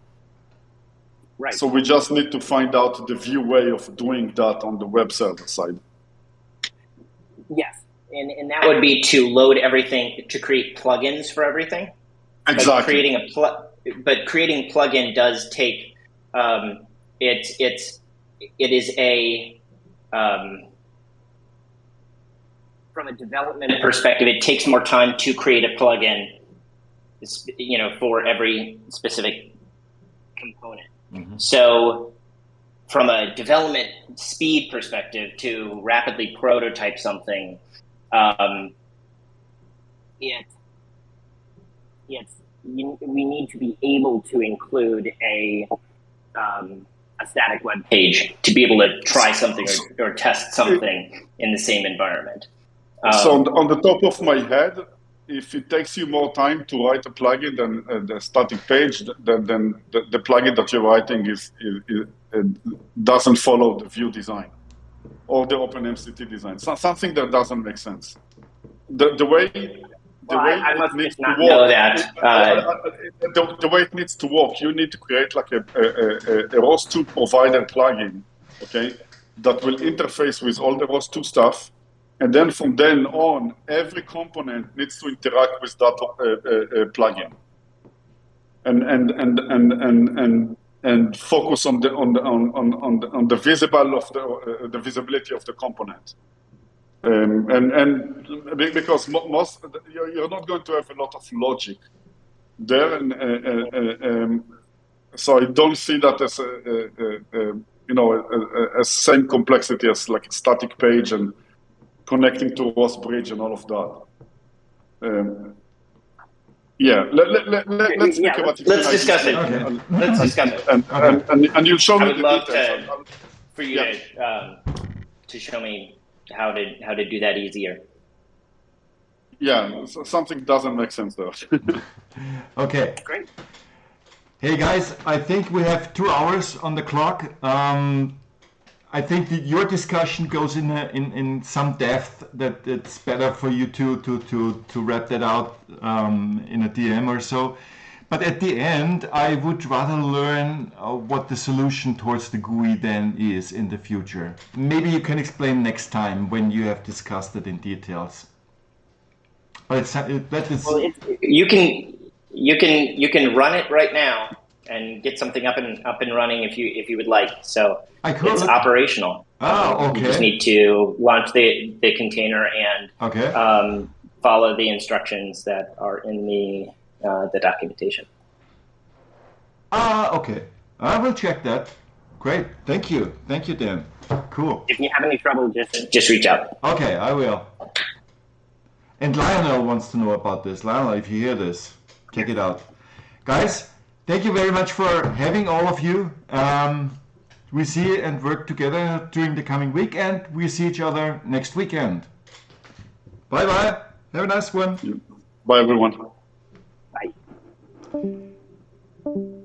Right. So we just need to find out the Vue way of doing that on the web server side. Yes, and that would be to load everything, to create plugins for everything. Exactly. But creating plugin does take it is a from a development perspective, it takes more time to create a plugin, for every specific component. So from a development speed perspective, to rapidly prototype something, we need to be able to include a static web page to be able to try something or test something in the same environment. So on the top of my head, if it takes you more time to write a plugin than the static page, then the plugin that you're writing doesn't follow the Vue design or the OpenMCT design. So something that doesn't make sense. The way it needs to work, the way it needs to work, you need to create like a ROS2 provider plugin, okay, that will interface with all the ROS2 stuff. And then from then on, every component needs to interact with that plugin, and focus on the visibility of the component. Because you're not going to have a lot of logic there, and so I don't see that as a same complexity as like a static page and connecting to Ross Bridge and all of that. Yeah, let's speak about it. Let's discuss it. Okay. Let's discuss it. And you'll show I me would the love details. for you to show me how to do that easier. Yeah, something doesn't make sense though. Okay. Great. Hey guys, I think we have 2 hours on the clock. I think that your discussion goes in some depth that it's better for you to wrap that out in a DM or so. But at the end, I would rather learn what the solution towards the GUI then is in the future. Maybe you can explain next time when you have discussed it in details. But that is. Well, you can run it right now and get something up and running if you would like. So it's operational. Okay. You just need to launch the container and follow the instructions that are in the documentation. Okay. I will check that. Great. Thank you, Dan. Cool. If you have any trouble, just reach out. Okay, I will. And Lionel wants to know about this. Lionel, if you hear this, check it out. Guys, thank you very much for having all of you. We see and work together during the coming week, and we see each other next weekend. Bye-bye. Have a nice one. Bye, everyone. Bye.